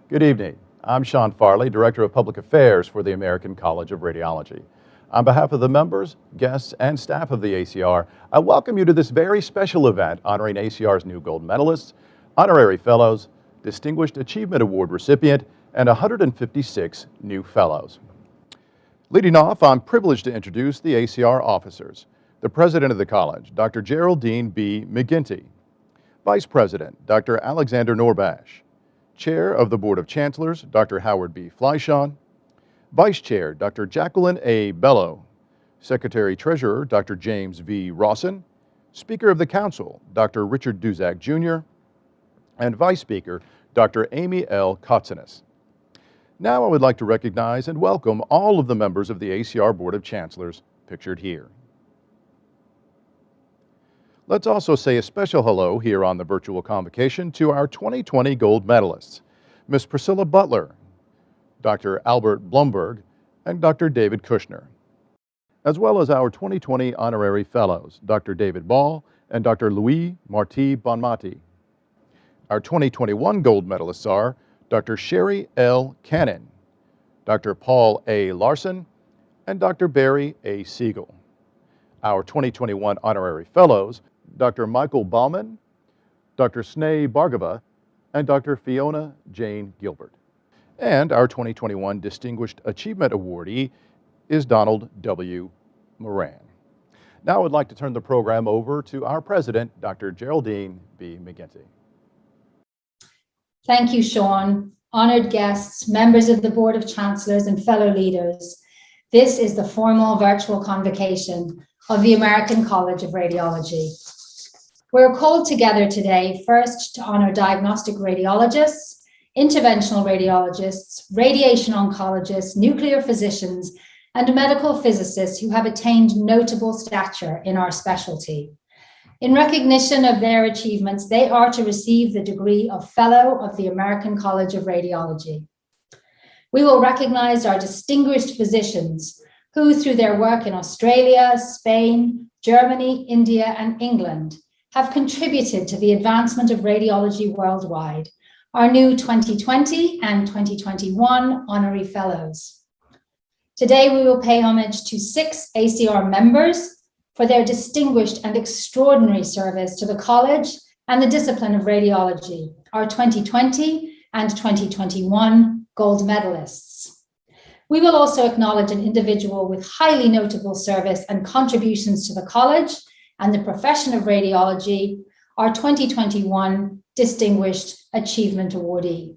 Good evening. I'm Sean Farley, Director of Public Affairs for the American College of Radiology. On behalf of the members, guests, and staff of the ACR, I welcome you to this very special event honoring ACR's new gold medalists, honorary fellows, Distinguished Achievement Award recipient, and 156 new fellows. Leading off, I'm privileged to introduce the ACR officers. The President of the College, Dr. Geraldine B. McGinty. Vice President, Dr. Alexander Norbash. Chair of the Board of Chancellors, Dr. Howard B. Fleischon. Vice Chair, Dr. Jacqueline A. Bello. Secretary-Treasurer, Dr. James V. Rawson. Speaker of the Council, Dr. Richard Duzak, Jr. And Vice Speaker, Dr. Amy L. Kotzinis. Now I would like to recognize and welcome all of the members of the ACR Board of Chancellors pictured here. Let's also say a special hello here on the Virtual Convocation to our 2020 gold medalists, Ms. Priscilla Butler, Dr. Albert Blumberg, and Dr. David Kushner, as well as our 2020 honorary fellows, Dr. David Ball and Dr. Louis Marti Bonmati. Our 2021 gold medalists are Dr. Sherry L. Cannon, Dr. Paul A. Larson, and Dr. Barry A. Siegel. Our 2021 honorary fellows, Dr. Michael Baumann, Dr. Sneh Bhargava, and Dr. Fiona Jane Gilbert. And our 2021 Distinguished Achievement Awardee is Donald W. Moran. Now I would like to turn the program over to our President, Dr. Geraldine B. McGinty. Thank you, Sean. Honored guests, members of the Board of Chancellors, and fellow leaders, this is the formal virtual convocation of the American College of Radiology. We're called together today first to honor diagnostic radiologists, interventional radiologists, radiation oncologists, nuclear physicians, and medical physicists who have attained notable stature in our specialty. In recognition of their achievements, they are to receive the degree of Fellow of the American College of Radiology. We will recognize our distinguished physicians who, through their work in Australia, Spain, Germany, India, and England, have contributed to the advancement of radiology worldwide, our new 2020 and 2021 honorary fellows. Today, we will pay homage to 6 ACR members for their distinguished and extraordinary service to the college and the discipline of radiology, our 2020 and 2021 gold medalists. We will also acknowledge an individual with highly notable service and contributions to the college and the profession of radiology, our 2021 Distinguished Achievement Awardee.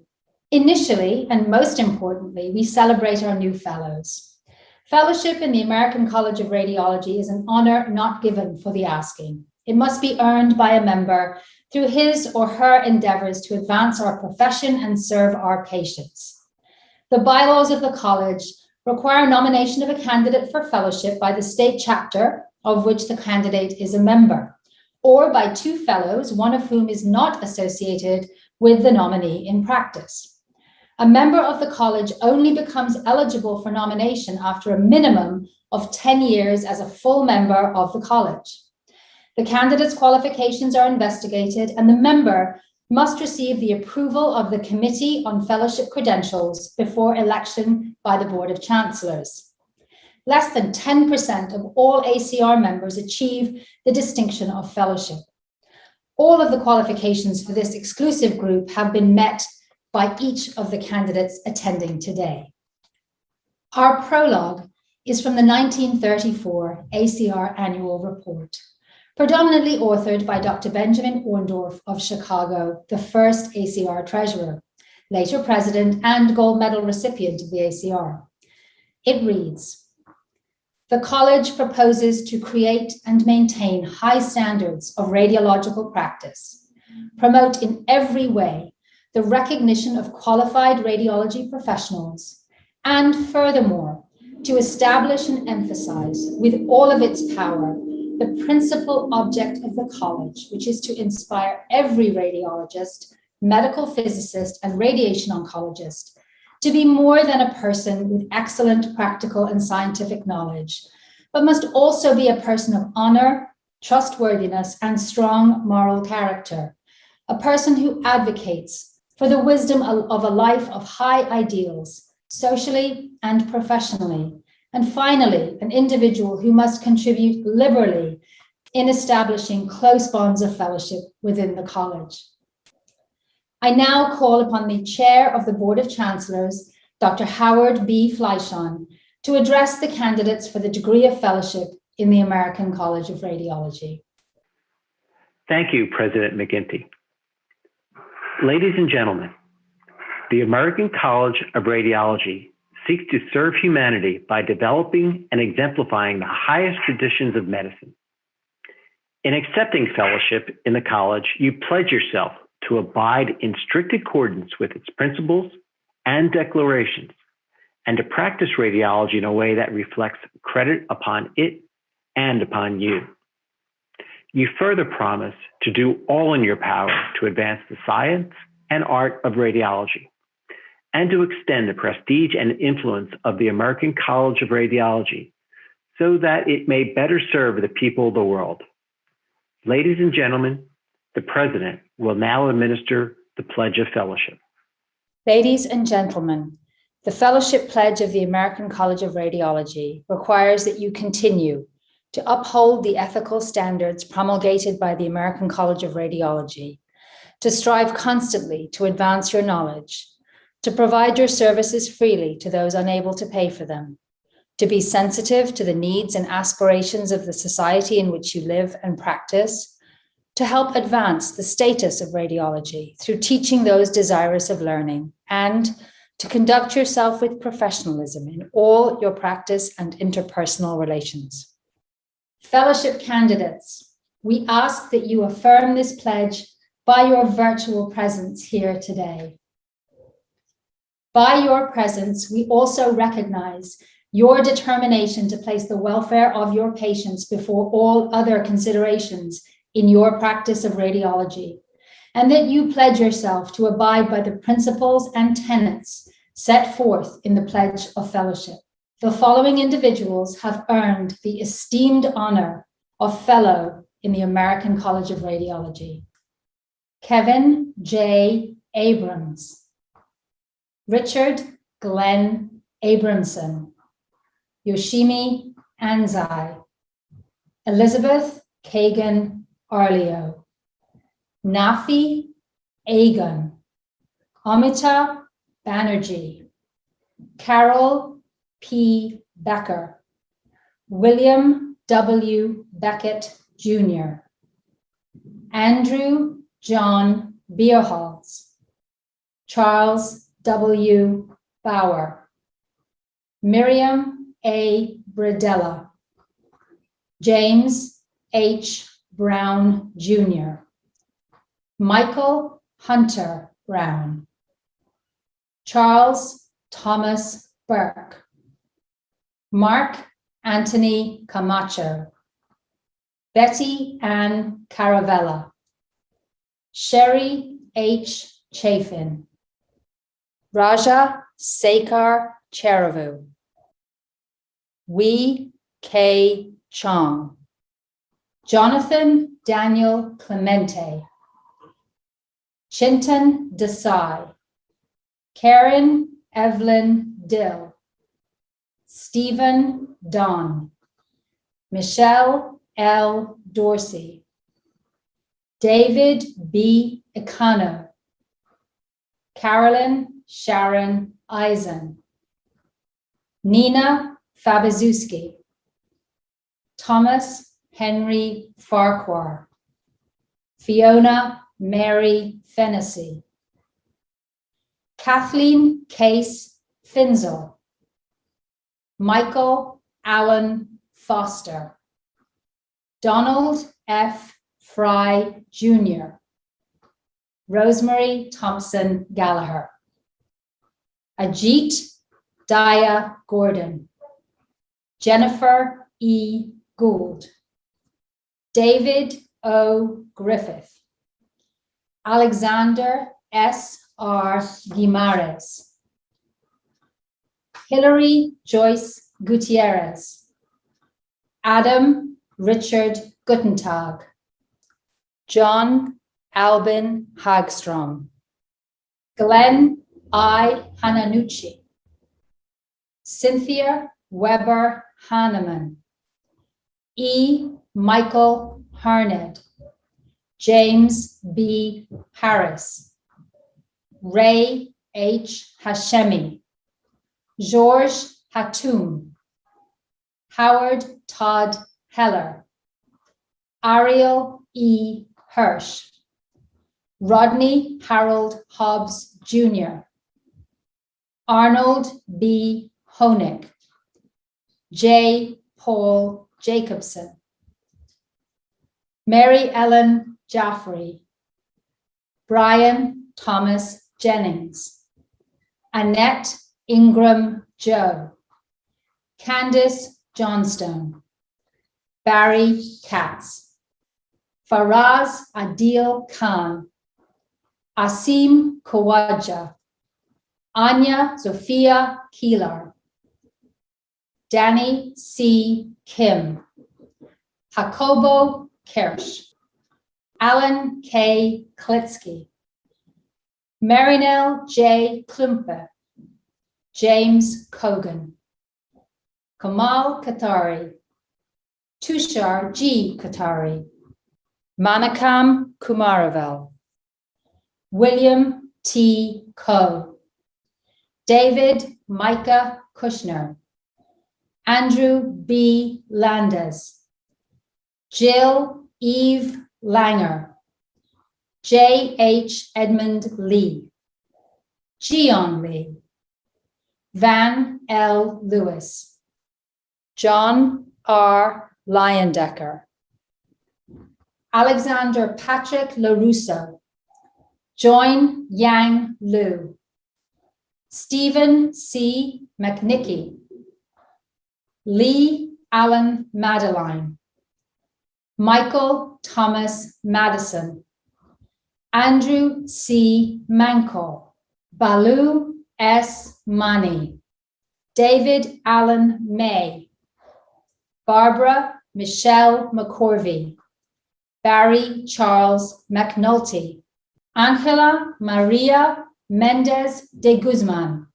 Initially, and most importantly, we celebrate our new fellows. Fellowship in the American College of Radiology is an honor not given for the asking. It must be earned by a member through his or her endeavors to advance our profession and serve our patients. The bylaws of the college require nomination of a candidate for fellowship by the state chapter of which the candidate is a member, or by 2 fellows, one of whom is not associated with the nominee in practice. A member of the college only becomes eligible for nomination after a minimum of 10 years as a full member of the college. The candidate's qualifications are investigated, and the member must receive the approval of the Committee on Fellowship Credentials before election by the Board of Chancellors. Less than 10% of all ACR members achieve the distinction of fellowship. All of the qualifications for this exclusive group have been met by each of the candidates attending today. Our prologue is from the 1934 ACR Annual Report, predominantly authored by Dr. Benjamin Orndorff of Chicago, the first ACR treasurer, later president and gold medal recipient of the ACR. It reads, "The college proposes to create and maintain high standards of radiological practice, promote in every way the recognition of qualified radiology professionals, and furthermore, to establish and emphasize with all of its power the principal object of the college, which is to inspire every radiologist, medical physicist, and radiation oncologist to be more than a person with excellent practical and scientific knowledge, but must also be a person of honor, trustworthiness, and strong moral character, a person who advocates for the wisdom of a life of high ideals, socially and professionally. And finally, an individual who must contribute liberally in establishing close bonds of fellowship within the college. I now call upon the Chair of the Board of Chancellors, Dr. Howard B. Fleischon, to address the candidates for the degree of fellowship in the American College of Radiology. Thank you, President McGinty. Ladies and gentlemen, the American College of Radiology seeks to serve humanity by developing and exemplifying the highest traditions of medicine. In accepting fellowship in the college, you pledge yourself to abide in strict accordance with its principles and declarations, and to practice radiology in a way that reflects credit upon it and upon you. You further promise to do all in your power to advance the science and art of radiology, and to extend the prestige and influence of the American College of Radiology so that it may better serve the people of the world. Ladies and gentlemen, the President will now administer the Pledge of Fellowship. Ladies and gentlemen, the Fellowship Pledge of the American College of Radiology requires that you continue to uphold the ethical standards promulgated by the American College of Radiology, to strive constantly to advance your knowledge, to provide your services freely to those unable to pay for them, to be sensitive to the needs and aspirations of the society in which you live and practice, to help advance the status of radiology through teaching those desirous of learning, and to conduct yourself with professionalism in all your practice and interpersonal relations. Fellowship candidates, we ask that you affirm this pledge by your virtual presence here today. By your presence, we also recognize your determination to place the welfare of your patients before all other considerations in your practice of radiology, and that you pledge yourself to abide by the principles and tenets set forth in the Pledge of Fellowship. The following individuals have earned the esteemed honor of Fellow in the American College of Radiology: Kevin J. Abrams, Richard Glenn Abramson, Yoshimi Anzai, Elizabeth Kagan Arleo, Nafi Agon, Amita Banerjee, Carol P. Becker, William W. Beckett Jr., Andrew John Bierholz, Charles W. Bauer, Miriam A. Bradella, James H. Brown Jr., Michael Hunter Brown, Charles Thomas Burke, Mark Anthony Camacho, Betty Ann Caravella, Sherry H. Chafin, Raja Sekar Cheravu, Wee K. Chong, Jonathan Daniel Clemente, Chintan Desai, Karen Evelyn Dill, Stephen Don, Michelle L. Dorsey, David B. Ikano, Carolyn Sharon Eisen, Nina Fabazuski, Thomas Henry Farquhar, Fiona Mary Fennessy, Kathleen Case Finzel, Michael Allen Foster, Donald F. Fry Jr., Rosemary Thompson Gallagher, Ajit Daya Gordon, Jennifer E. Gould, David O. Griffith, Alexander S. R. Guimares, Hilary Joyce Gutierrez, Adam Richard Guttentag, John Albin Hagstrom, Glenn I. Hananucci, Cynthia Weber Hanneman, E. Michael Harned, James B. Harris, Ray H. Hashemi, Georges Hatoum, Howard Todd Heller, Ariel E. Hirsch, Rodney Harold Hobbs Jr., Arnold B. Honig, J. Paul Jacobson, Mary Ellen Jaffrey, Brian Thomas Jennings, Annette Ingram Joe, Candice Johnstone, Barry Katz, Faraz Adil Khan, Asim Kawaja, Anya Sophia Keelar, Danny C. Kim, Jacobo Kirsch, Alan K. Klitsky, Marinelle J. Klumpe, James Kogan, Kamal Katari, Tushar G. Katari, Manakam Kumaravel, William T. Coe, David Micah Kushner, Andrew B. Landes, Jill Eve Langer, J. H. Edmund Lee, Gian Lee, Van L. Lewis, John R. Leyendecker, Alexander Patrick LaRusso, Join Yang Liu, Stephen C. McNickey, Lee Allen Madeline, Michael Thomas Madison, Andrew C. Mankell, Balu S. Mani, David Allen May, Barbara Michelle McCorvey, Barry Charles McNulty, Angela Maria Mendez de Guzman,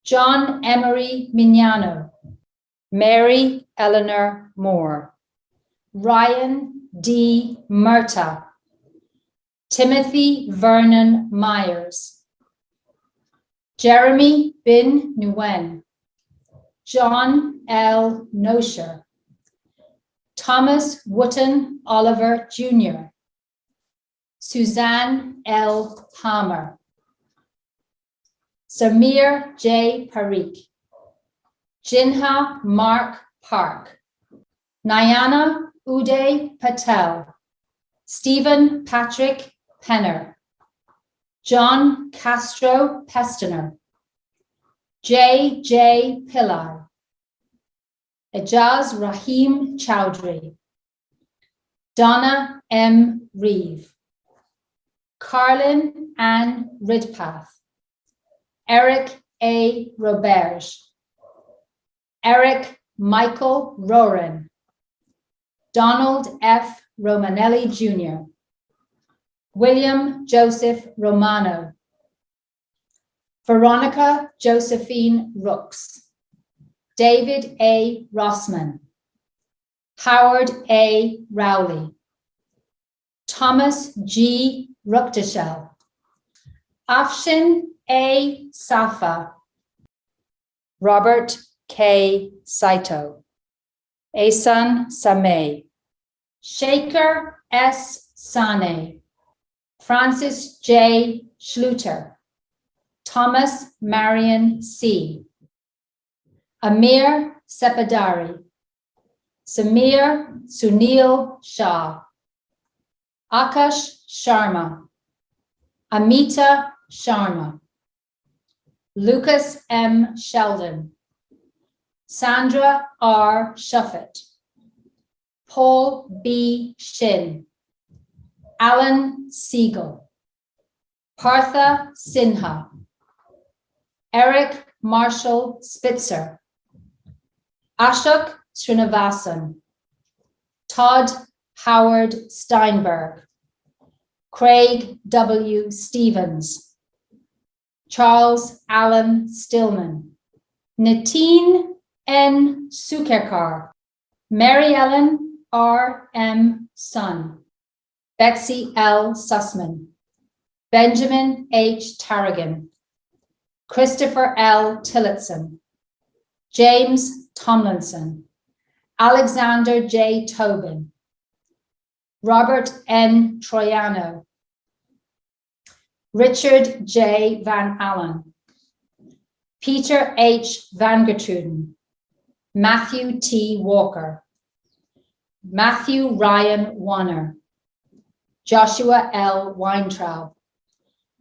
John Emery Mignano, Mary Eleanor Moore, Ryan D. Murta, Timothy Vernon Myers, Jeremy Bin Nguyen, John L. Nosher, Thomas Wotton Oliver Jr., Suzanne L. Palmer, Samir J. Parikh, Jinha Mark Park, Nayana Uday Patel, Stephen Patrick Penner, John Castro Pestiner, J. J. Pillai, Ejaz Rahim Chowdhury, Donna M. Reeve, Carlin Ann Ridpath, Eric A. Roberge, Eric Michael Roran, Donald F. Romanelli Jr., William Joseph Romano, Veronica Josephine Rooks, David A. Rossman, Howard A. Rowley, Thomas G. Ruktashel, Afshin A. Safa, Robert K. Saito, Ehsan Sameh, Shaker S. Sane, Francis J. Schluter, Thomas Marion C., Amir Sepadari, Samir Sunil Shah, Akash Sharma, Amita Sharma, Lucas M. Sheldon, Sandra R. Shuffett, Paul B. Shin, Alan Siegel, Partha Sinha, Eric Marshall Spitzer, Ashok Srinivasan, Todd Howard Steinberg, Craig W. Stevens, Charles Allen Stillman, Nitin N. Sukerkar, Mary Ellen R. M. Sun, Betsy L. Sussman, Benjamin H. Tarragan, Christopher L. Tillotson, James Tomlinson, Alexander J. Tobin, Robert N. Troiano, Richard J. Van Allen, Peter H. Van Gertruden, Matthew T. Walker, Matthew Ryan Warner, Joshua L. Weintraub,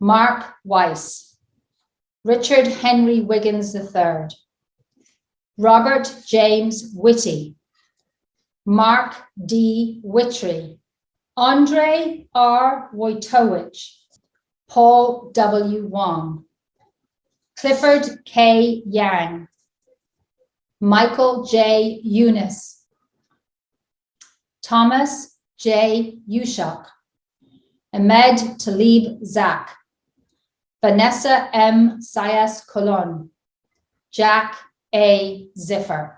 Mark Weiss, Richard Henry Wiggins III, Robert James Whitty, Mark D. Witry, Andre R. Wojtowicz, Paul W. Wong, Clifford K. Yang, Michael J. Eunice, Thomas J. Ushak, Ahmed Talib Zak, Vanessa M. Sayas Colon, Jack A. Ziffer.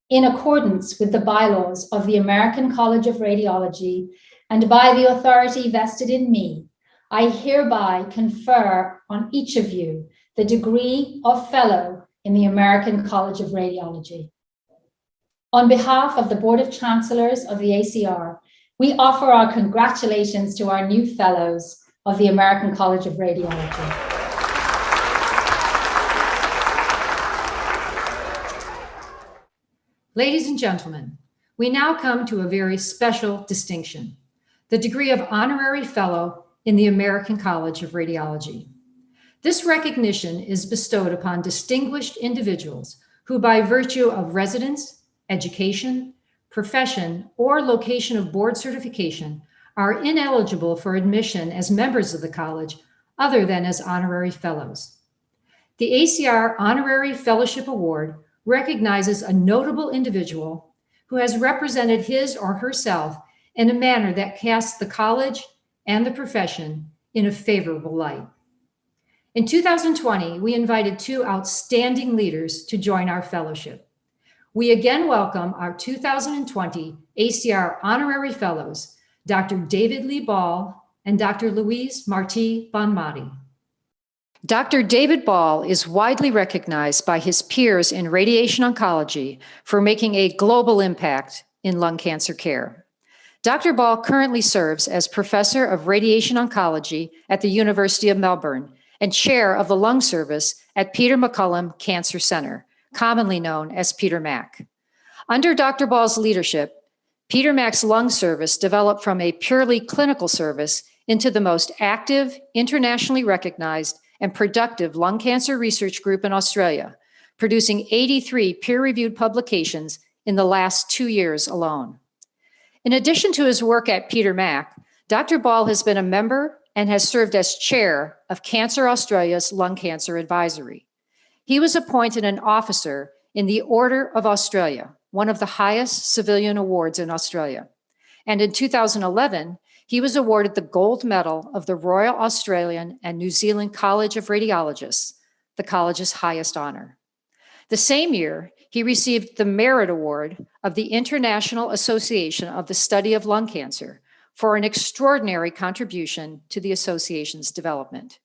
In accordance with the bylaws of the American College of Radiology and by the authority vested in me, I hereby confer on each of you the degree of Fellow in the American College of Radiology. On behalf of the Board of Chancellors of the ACR, we offer our congratulations to our new Fellows of the American College of Radiology. Ladies and gentlemen, we now come to a very special distinction, the degree of Honorary Fellow in the American College of Radiology. This recognition is bestowed upon distinguished individuals who, by virtue of residence, education, profession, or location of board certification, are ineligible for admission as members of the college other than as honorary fellows. The ACR Honorary Fellowship Award recognizes a notable individual who has represented his or herself in a manner that casts the college and the profession in a favorable light. In 2020, we invited two outstanding leaders to join our fellowship. We again welcome our 2020 ACR Honorary Fellows, Dr. David Lee Ball and Dr. Louise Marti Bonmati. Dr. David Ball is widely recognized by his peers in radiation oncology for making a global impact in lung cancer care. Dr. Ball currently serves as Professor of Radiation Oncology at the University of Melbourne and Chair of the Lung Service at Peter MacCallum Cancer Center, commonly known as Peter Mac. Under Dr. Ball's leadership, Peter Mac's Lung Service developed from a purely clinical service into the most active, internationally recognized, and productive lung cancer research group in Australia, producing 83 peer-reviewed publications in the last 2 years alone. In addition to his work at Peter Mac, Dr. Ball has been a member and has served as chair of Cancer Australia's Lung Cancer Advisory. He was appointed an officer in the Order of Australia, one of the highest civilian awards in Australia. And in 2011, he was awarded the Gold Medal of the Royal Australian and New Zealand College of Radiologists, the college's highest honor. The same year, he received the Merit Award of the International Association of the Study of Lung Cancer for an extraordinary contribution to the association's development.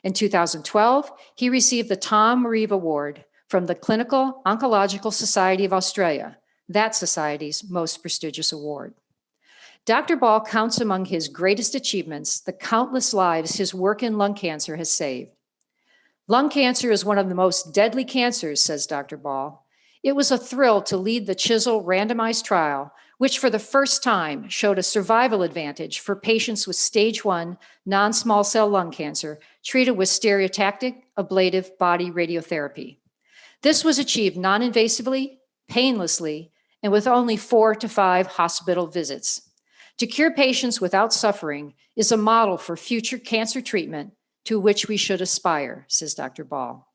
In 2012, he received the Tom Reeve Award from the Clinical Oncological Society of Australia, that society's most prestigious award. Dr. Ball counts among his greatest achievements the countless lives his work in lung cancer has saved. Lung cancer is one of the most deadly cancers, says Dr. Ball. It was a thrill to lead the CHISEL randomized trial, which for the first time showed a survival advantage for patients with stage 1 non-small cell lung cancer treated with stereotactic ablative body radiotherapy. This was achieved non-invasively, painlessly, and with only 4 to 5 hospital visits. To cure patients without suffering is a model for future cancer treatment to which we should aspire, says Dr. Ball.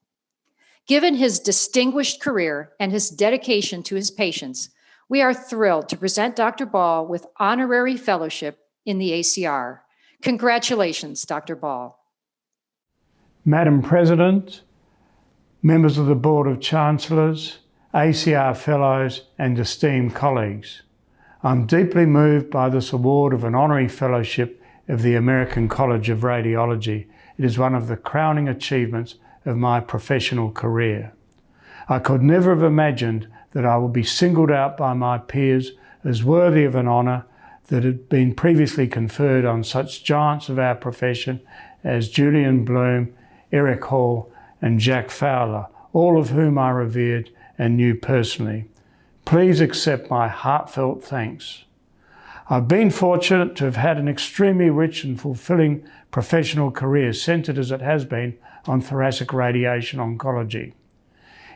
Given his distinguished career and his dedication to his patients, we are thrilled to present Dr. Ball with honorary fellowship in the ACR. Congratulations, Dr. Ball. Madam President, members of the Board of Chancellors, ACR Fellows and esteemed colleagues, I'm deeply moved by this award of an honorary fellowship of the American College of Radiology. It is one of the crowning achievements of my professional career. I could never have imagined that I would be singled out by my peers as worthy of an honour that had been previously conferred on such giants of our profession as Julian Bloom, Eric Hall and Jack Fowler, all of whom I revered and knew personally. Please accept my heartfelt thanks. I've been fortunate to have had an extremely rich and fulfilling professional career, centred as it has been on thoracic radiation oncology.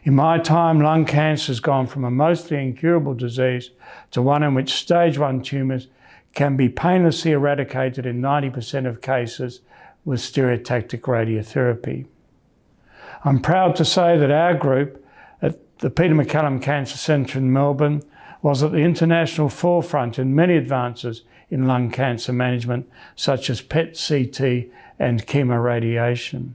In my time, lung cancer has gone from a mostly incurable disease to one in which stage 1 tumours can be painlessly eradicated in 90% of cases with stereotactic radiotherapy. I'm proud to say that our group at the Peter MacCallum Cancer Centre in Melbourne was at the international forefront in many advances in lung cancer management, such as PET-CT and chemoradiation.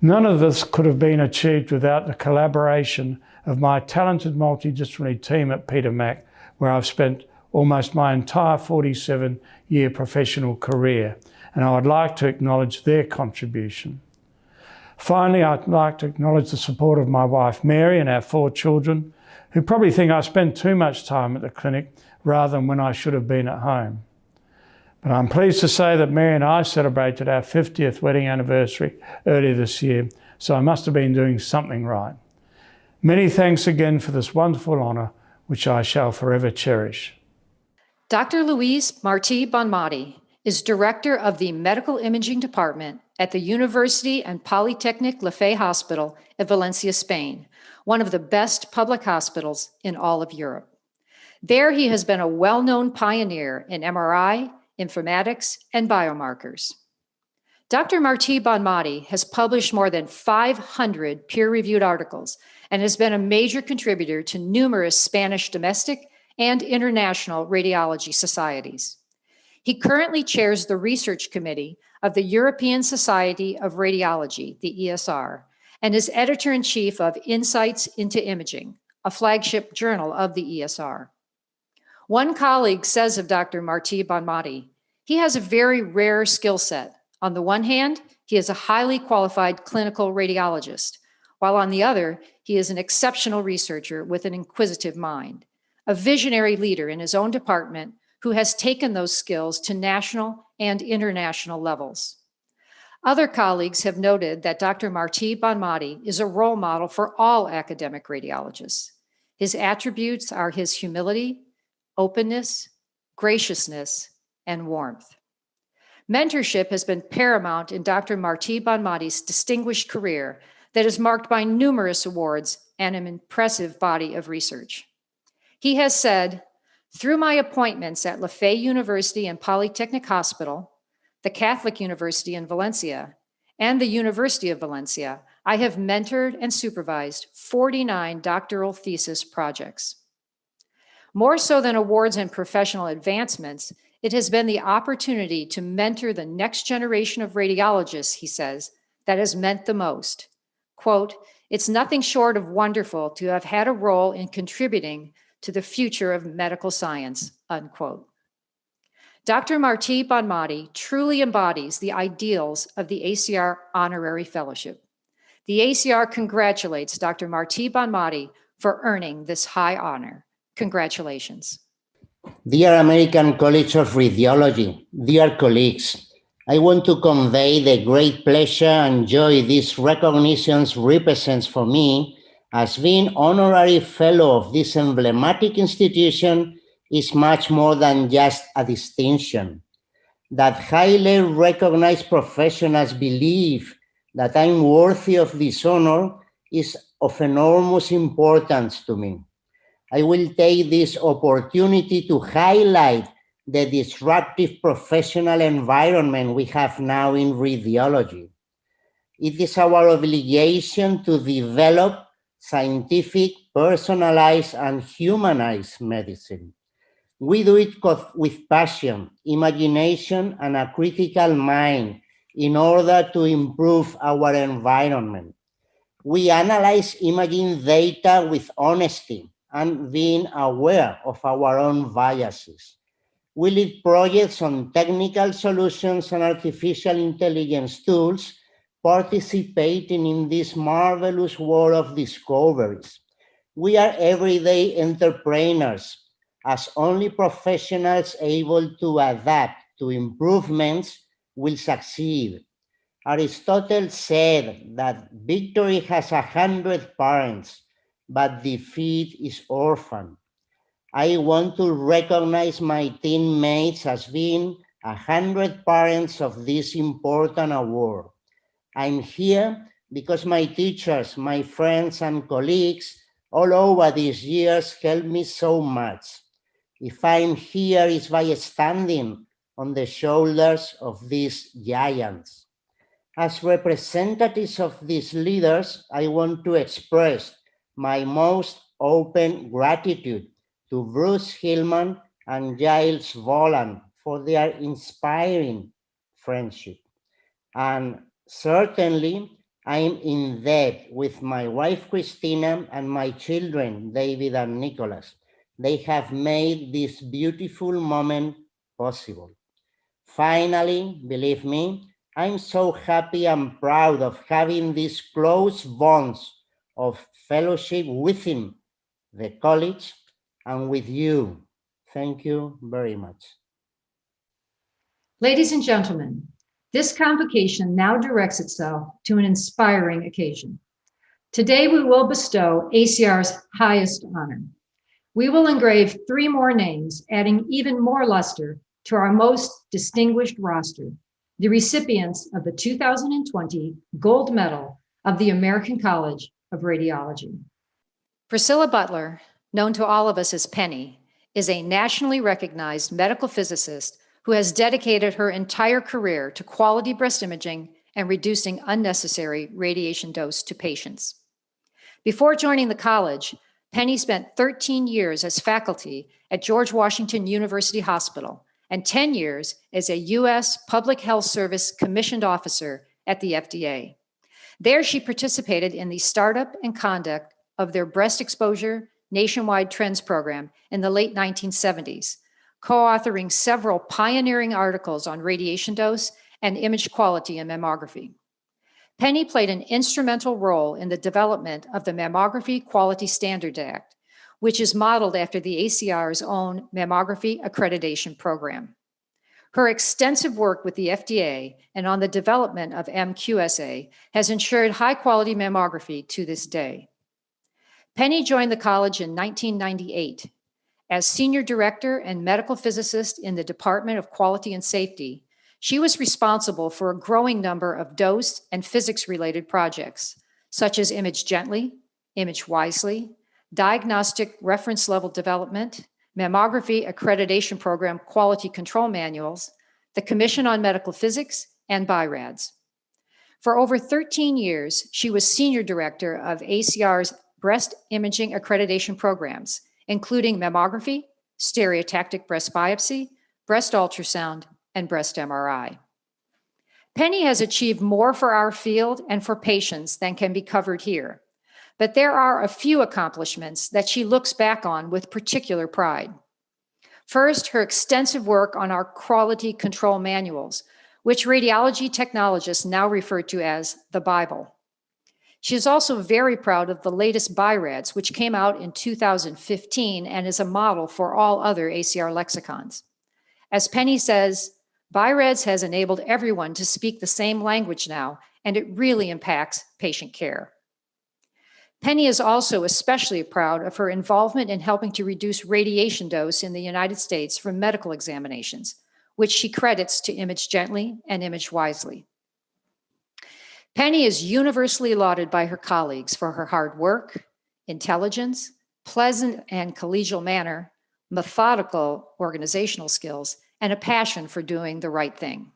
None of this could have been achieved without the collaboration of my talented multidisciplinary team at Peter Mac, where I've spent almost my entire 47-year professional career, and I would like to acknowledge their contribution. Finally, I'd like to acknowledge the support of my wife Mary and our 4 children, who probably think I spend too much time at the clinic rather than when I should have been at home. But I'm pleased to say that Mary and I celebrated our 50th wedding anniversary earlier this year, so I must have been doing something right. Many thanks again for this wonderful honour, which I shall forever cherish. Dr. Luis Martí Bonmatí is Director of the Medical Imaging Department at the University and Polytechnic La Fe Hospital in Valencia, Spain, one of the best public hospitals in all of Europe. There he has been a well-known pioneer in MRI, informatics, and biomarkers. Dr. Martí Bonmatí has published more than 500 peer-reviewed articles and has been a major contributor to numerous Spanish domestic and international radiology societies. He currently chairs the research committee of the European Society of Radiology, the ESR, and is editor-in-chief of Insights into Imaging, a flagship journal of the ESR. One colleague says of Dr. Martí Bonmatí, he has a very rare skill set. On the one hand, he is a highly qualified clinical radiologist, while on the other, he is an exceptional researcher with an inquisitive mind, a visionary leader in his own department who has taken those skills to national and international levels. Other colleagues have noted that Dr. Martí Bonmatí is a role model for all academic radiologists. His attributes are his humility, openness, graciousness, and warmth. Mentorship has been paramount in Dr. Martí Bonmatí's distinguished career that is marked by numerous awards and an impressive body of research. He has said, "Through my appointments at La Fe University and Polytechnic Hospital, the Catholic University in Valencia, and the University of Valencia, I have mentored and supervised 49 doctoral thesis projects." More so than awards and professional advancements, it has been the opportunity to mentor the next generation of radiologists, he says, that has meant the most. Quote, "It's nothing short of wonderful to have had a role in contributing to the future of medical science," unquote. Dr. Martí Bonmatí truly embodies the ideals of the ACR Honorary Fellowship. The ACR congratulates Dr. Martí Bonmatí for earning this high honor. Congratulations. Dear American College of Radiology, dear colleagues, I want to convey the great pleasure and joy this recognition represents for me, as being honorary fellow of this emblematic institution is much more than just a distinction. That highly recognized professionals believe that I'm worthy of this honor is of enormous importance to me. I will take this opportunity to highlight the disruptive professional environment we have now in radiology. It is our obligation to develop scientific, personalized, and humanized medicine. We do it with passion, imagination, and a critical mind, in order to improve our environment. We analyze imaging data with honesty and being aware of our own biases. We lead projects on technical solutions and artificial intelligence tools, participating in this marvelous world of discoveries. We are everyday entrepreneurs, as only professionals able to adapt to improvements will succeed. Aristotle said that victory has 100 parents, but defeat is orphan. I want to recognize my teammates as being 100 parents of this important award. I'm here because my teachers, my friends, and colleagues all over these years helped me so much. If I'm here, it's by standing on the shoulders of these giants. As representatives of these leaders, I want to express my most open gratitude to Bruce Hillman and Giles Voland for their inspiring friendship. And certainly, I'm in debt with my wife, Christina, and my children, David and Nicholas. They have made this beautiful moment possible. Finally, believe me, I'm so happy and proud of having these close bonds of fellowship within the college and with you. Thank you very much. Ladies and gentlemen, this convocation now directs itself to an inspiring occasion. Today, we will bestow ACR's highest honor. We will engrave 3 more names, adding even more luster to our most distinguished roster, the recipients of the 2020 Gold Medal of the American College of Radiology. Priscilla Butler, known to all of us as Penny, is a nationally recognized medical physicist who has dedicated her entire career to quality breast imaging and reducing unnecessary radiation dose to patients. Before joining the college, Penny spent 13 years as faculty at George Washington University Hospital and 10 years as a U.S. Public Health Service commissioned officer at the FDA. There, she participated in the startup and conduct of their breast exposure nationwide trends program in the late 1970s, co-authoring several pioneering articles on radiation dose and image quality in mammography. Penny played an instrumental role in the development of the Mammography Quality Standards Act, which is modeled after the ACR's own mammography accreditation program. Her extensive work with the FDA and on the development of MQSA has ensured high-quality mammography to this day. Penny joined the college in 1998. As senior director and medical physicist in the Department of Quality and Safety, she was responsible for a growing number of dose and physics-related projects, such as Image Gently, Image Wisely, Diagnostic Reference Level Development, Mammography Accreditation Program Quality Control Manuals, the Commission on Medical Physics, and BIRADS. For over 13 years, she was senior director of ACR's breast imaging accreditation programs, including mammography, stereotactic breast biopsy, breast ultrasound, and breast MRI. Penny has achieved more for our field and for patients than can be covered here, but there are a few accomplishments that she looks back on with particular pride. First, her extensive work on our quality control manuals, which radiology technologists now refer to as the Bible. She is also very proud of the latest BIRADS, which came out in 2015 and is a model for all other ACR lexicons. As Penny says, BIRADS has enabled everyone to speak the same language now, and it really impacts patient care. Penny is also especially proud of her involvement in helping to reduce radiation dose in the United States from medical examinations, which she credits to Image Gently and Image Wisely. Penny is universally lauded by her colleagues for her hard work, intelligence, pleasant and collegial manner, methodical organizational skills, and a passion for doing the right thing.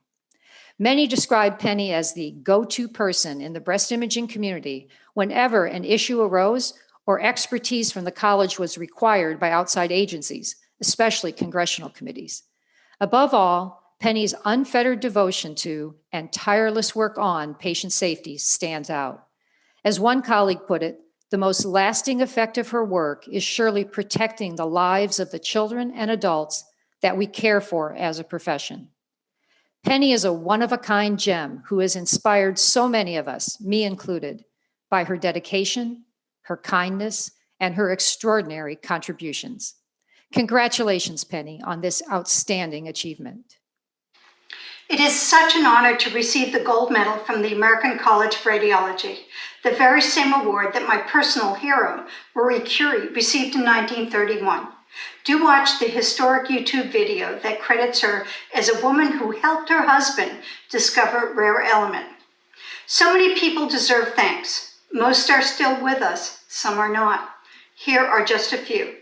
Many describe Penny as the go-to person in the breast imaging community whenever an issue arose or expertise from the college was required by outside agencies, especially congressional committees. Above all, Penny's unfettered devotion to and tireless work on patient safety stands out. As one colleague put it, the most lasting effect of her work is surely protecting the lives of the children and adults that we care for as a profession. Penny is a one-of-a-kind gem who has inspired so many of us, me included, by her dedication, her kindness, and her extraordinary contributions. Congratulations, Penny, on this outstanding achievement. It is such an honor to receive the gold medal from the American College of Radiology, the very same award that my personal hero, Marie Curie, received in 1931. Do watch the historic YouTube video that credits her as a woman who helped her husband discover a rare element. So many people deserve thanks. Most are still with us, some are not. Here are just a few.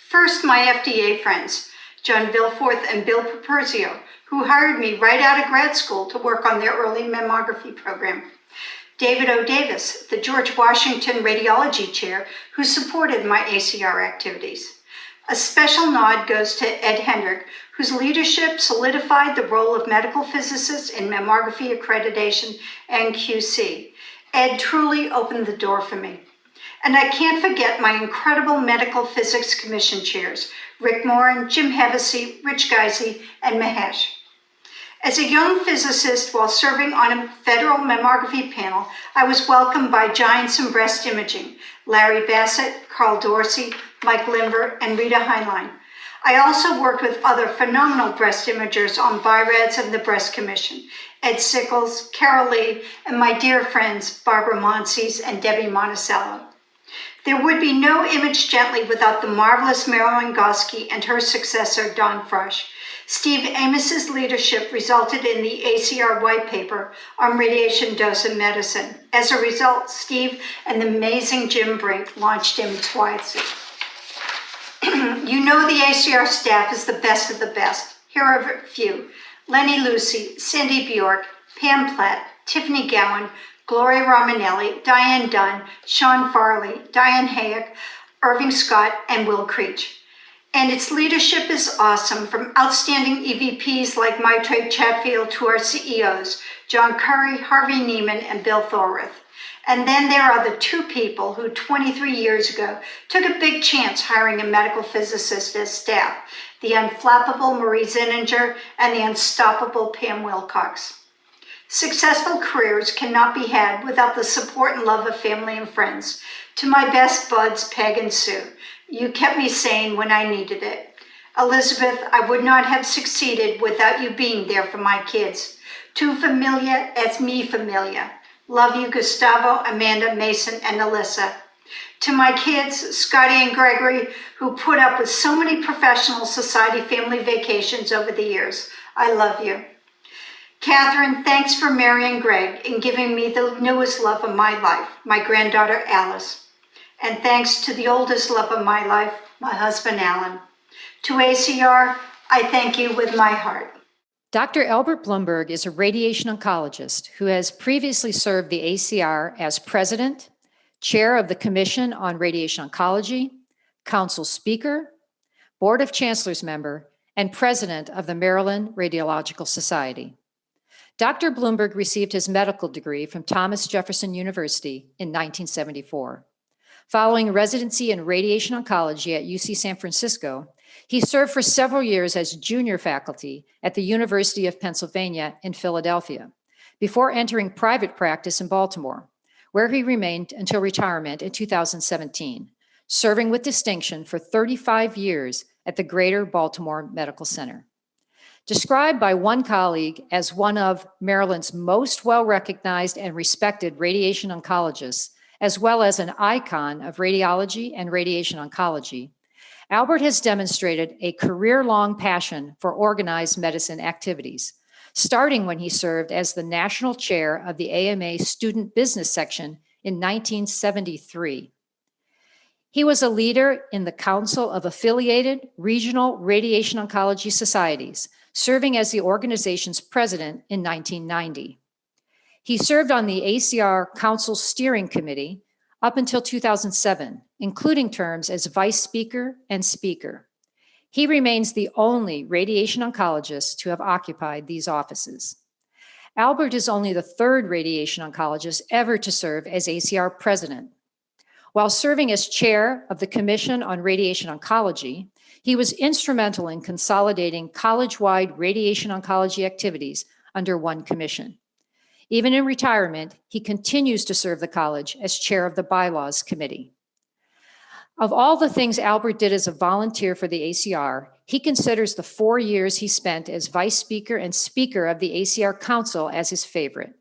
First, my FDA friends, John Vilforth and Bill Properzio, who hired me right out of grad school to work on their early mammography program. David O. Davis, the George Washington Radiology Chair, who supported my ACR activities. A special nod goes to Ed Hendrick, whose leadership solidified the role of medical physicists in mammography accreditation and QC. Ed truly opened the door for me. And I can't forget my incredible Medical Physics Commission chairs, Rick Moran, Jim Hevesy, Rich Geisey, and Mahesh. As a young physicist while serving on a federal mammography panel, I was welcomed by giants in breast imaging, Larry Bassett, Carl Dorsey, Mike Limber, and Rita Heinlein. I also worked with other phenomenal breast imagers on BIRADS and the Breast Commission, Ed Sickles, Carol Lee, and my dear friends, Barbara Monsees and Debbie Monticello. There would be no Image Gently without the marvelous Marilyn Goski and her successor, Don Frush. Steve Amos's leadership resulted in the ACR white paper on radiation dose in medicine. As a result, Steve and the amazing Jim Brink launched Image Wisely. You know the ACR staff is the best of the best. Here are a few. Lenny Lucy, Cindy Bjork, Pam Platt, Tiffany Gowan, Gloria Romanelli, Diane Dunn, Sean Farley, Diane Hayek, Irving Scott, and Will Creech. And its leadership is awesome, from outstanding EVPs like Maitre Chatfield to our CEOs, John Curry, Harvey Neiman, and Bill Thorworth. And then there are the two people who 23 years ago took a big chance hiring a medical physicist as staff, the unflappable Marie Zinninger and the unstoppable Pam Wilcox. Successful careers cannot be had without the support and love of family and friends. To my best buds, Peg and Sue, you kept me sane when I needed it. Elizabeth, I would not have succeeded without you being there for my kids. Tu familia et mi familia. Love you, Gustavo, Amanda, Mason, and Alyssa. To my kids, Scotty and Gregory, who put up with so many professional society family vacations over the years, I love you. Catherine, thanks for marrying Greg and giving me the newest love of my life, my granddaughter Alice. And thanks to the oldest love of my life, my husband Alan. To ACR, I thank you with my heart. Dr. Albert Blumberg is a radiation oncologist who has previously served the ACR as president, chair of the Commission on Radiation Oncology, council speaker, Board of Chancellors member, and president of the Maryland Radiological Society. Dr. Blumberg received his medical degree from Thomas Jefferson University in 1974. Following residency in radiation oncology at UC San Francisco, he served for several years as junior faculty at the University of Pennsylvania in Philadelphia, before entering private practice in Baltimore, where he remained until retirement in 2017, serving with distinction for 35 years at the Greater Baltimore Medical Center. Described by one colleague as one of Maryland's most well-recognized and respected radiation oncologists, as well as an icon of radiology and radiation oncology, Albert has demonstrated a career-long passion for organized medicine activities, starting when he served as the national chair of the AMA Student Business Section in 1973. He was a leader in the Council of Affiliated Regional Radiation Oncology Societies, serving as the organization's president in 1990. He served on the ACR Council Steering Committee up until 2007, including terms as vice speaker and speaker. He remains the only radiation oncologist to have occupied these offices. Albert is only the third radiation oncologist ever to serve as ACR president. While serving as chair of the Commission on Radiation Oncology, he was instrumental in consolidating college-wide radiation oncology activities under one commission. Even in retirement, he continues to serve the college as chair of the Bylaws Committee. Of all the things Albert did as a volunteer for the ACR, he considers the 4 years he spent as vice speaker and speaker of the ACR Council as his favorite.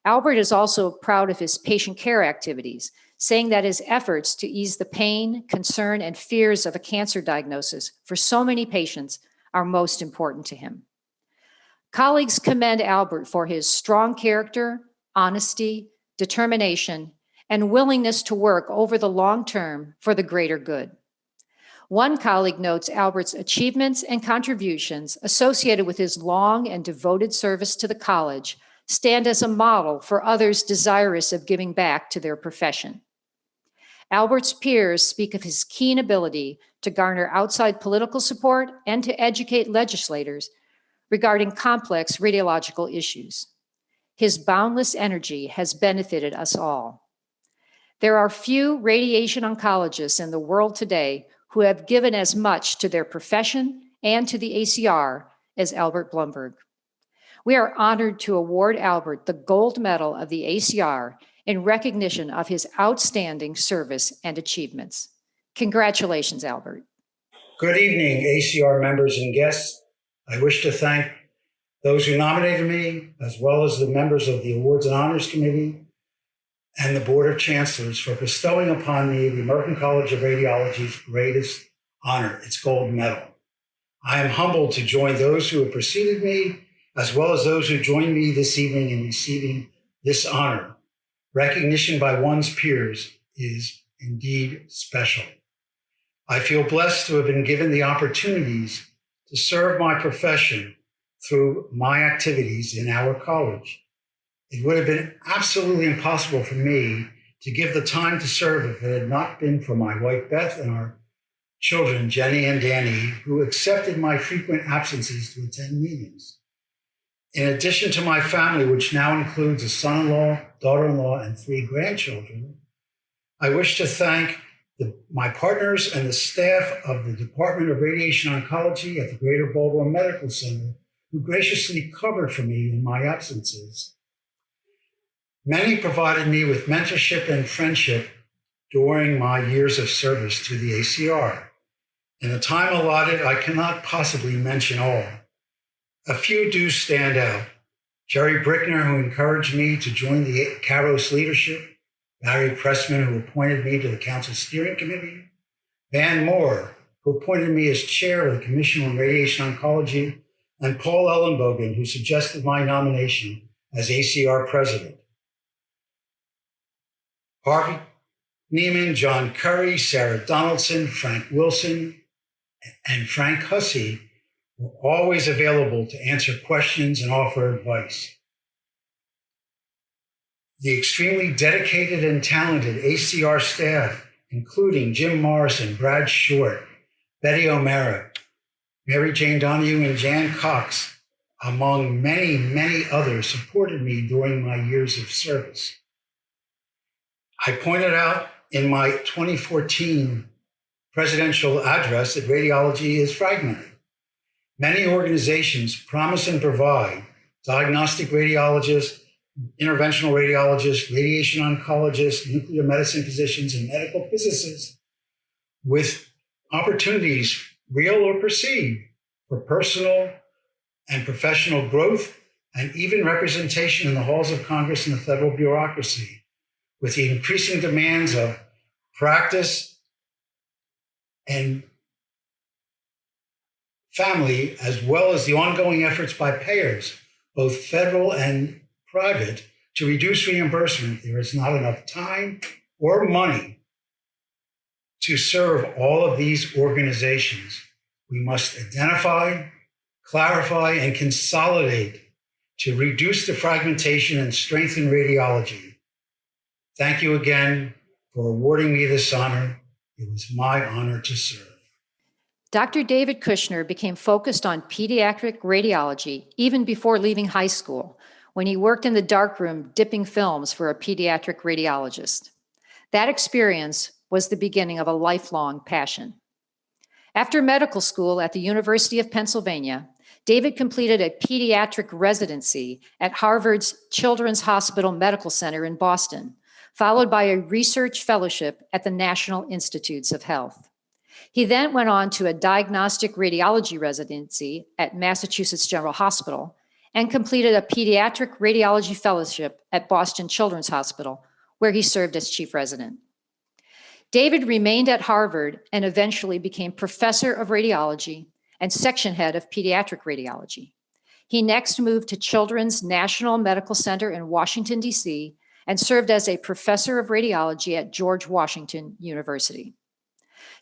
Albert is also proud of his patient care activities, saying that his efforts to ease the pain, concern, and fears of a cancer diagnosis for so many patients are most important to him. Colleagues commend Albert for his strong character, honesty, determination, and willingness to work over the long term for the greater good. One colleague notes Albert's achievements and contributions associated with his long and devoted service to the college stand as a model for others desirous of giving back to their profession. Albert's peers speak of his keen ability to garner outside political support and to educate legislators regarding complex radiological issues. His boundless energy has benefited us all. There are few radiation oncologists in the world today who have given as much to their profession and to the ACR as Albert Blumberg. We are honored to award Albert the Gold Medal of the ACR in recognition of his outstanding service and achievements. Congratulations, Albert. Good evening, ACR members and guests. I wish to thank those who nominated me, as well as the members of the Awards and Honors Committee and the Board of Chancellors for bestowing upon me the American College of Radiology's greatest honor, its gold medal. I am humbled to join those who have preceded me, as well as those who joined me this evening in receiving this honor. Recognition by one's peers is indeed special. I feel blessed to have been given the opportunities to serve my profession through my activities in our college. It would have been absolutely impossible for me to give the time to serve if it had not been for my wife, Beth, and our children, Jenny and Danny, who accepted my frequent absences to attend meetings. In addition to my family, which now includes a son-in-law, daughter-in-law, and 3 grandchildren, I wish to thank my partners and the staff of the Department of Radiation Oncology at the Greater Baltimore Medical Center, who graciously covered for me in my absences. Many provided me with mentorship and friendship during my years of service to the ACR. In the time allotted, I cannot possibly mention all. A few do stand out. Jerry Brickner, who encouraged me to join the CAROS leadership, Barry Pressman, who appointed me to the Council Steering Committee, Van Moore, who appointed me as chair of the Commission on Radiation Oncology, and Paul Ellenbogen, who suggested my nomination as ACR president. Harvey Neiman, John Curry, Sarah Donaldson, Frank Wilson, and Frank Hussey were always available to answer questions and offer advice. The extremely dedicated and talented ACR staff, including Jim Morrison, Brad Short, Betty O'Mara, Mary Jane Donahue, and Jan Cox, among many, many others, supported me during my years of service. I pointed out in my 2014 presidential address that radiology is fragmented. Many organizations promise and provide diagnostic radiologists, interventional radiologists, radiation oncologists, nuclear medicine physicians, and medical physicists with opportunities, real or perceived, for personal and professional growth and even representation in the halls of Congress and the federal bureaucracy. With the increasing demands of practice and family, as well as the ongoing efforts by payers, both federal and private, to reduce reimbursement, there is not enough time or money to serve all of these organizations. We must identify, clarify, and consolidate to reduce the fragmentation and strengthen radiology. Thank you again for awarding me this honor. It was my honor to serve. Dr. David Kushner became focused on pediatric radiology even before leaving high school, when he worked in the darkroom dipping films for a pediatric radiologist. That experience was the beginning of a lifelong passion. After medical school at the University of Pennsylvania, David completed a pediatric residency at Harvard's Children's Hospital Medical Center in Boston, followed by a research fellowship at the National Institutes of Health. He then went on to a diagnostic radiology residency at Massachusetts General Hospital and completed a pediatric radiology fellowship at Boston Children's Hospital, where he served as chief resident. David remained at Harvard and eventually became professor of radiology and section head of pediatric radiology. He next moved to Children's National Medical Center in Washington, D.C., and served as a professor of radiology at George Washington University.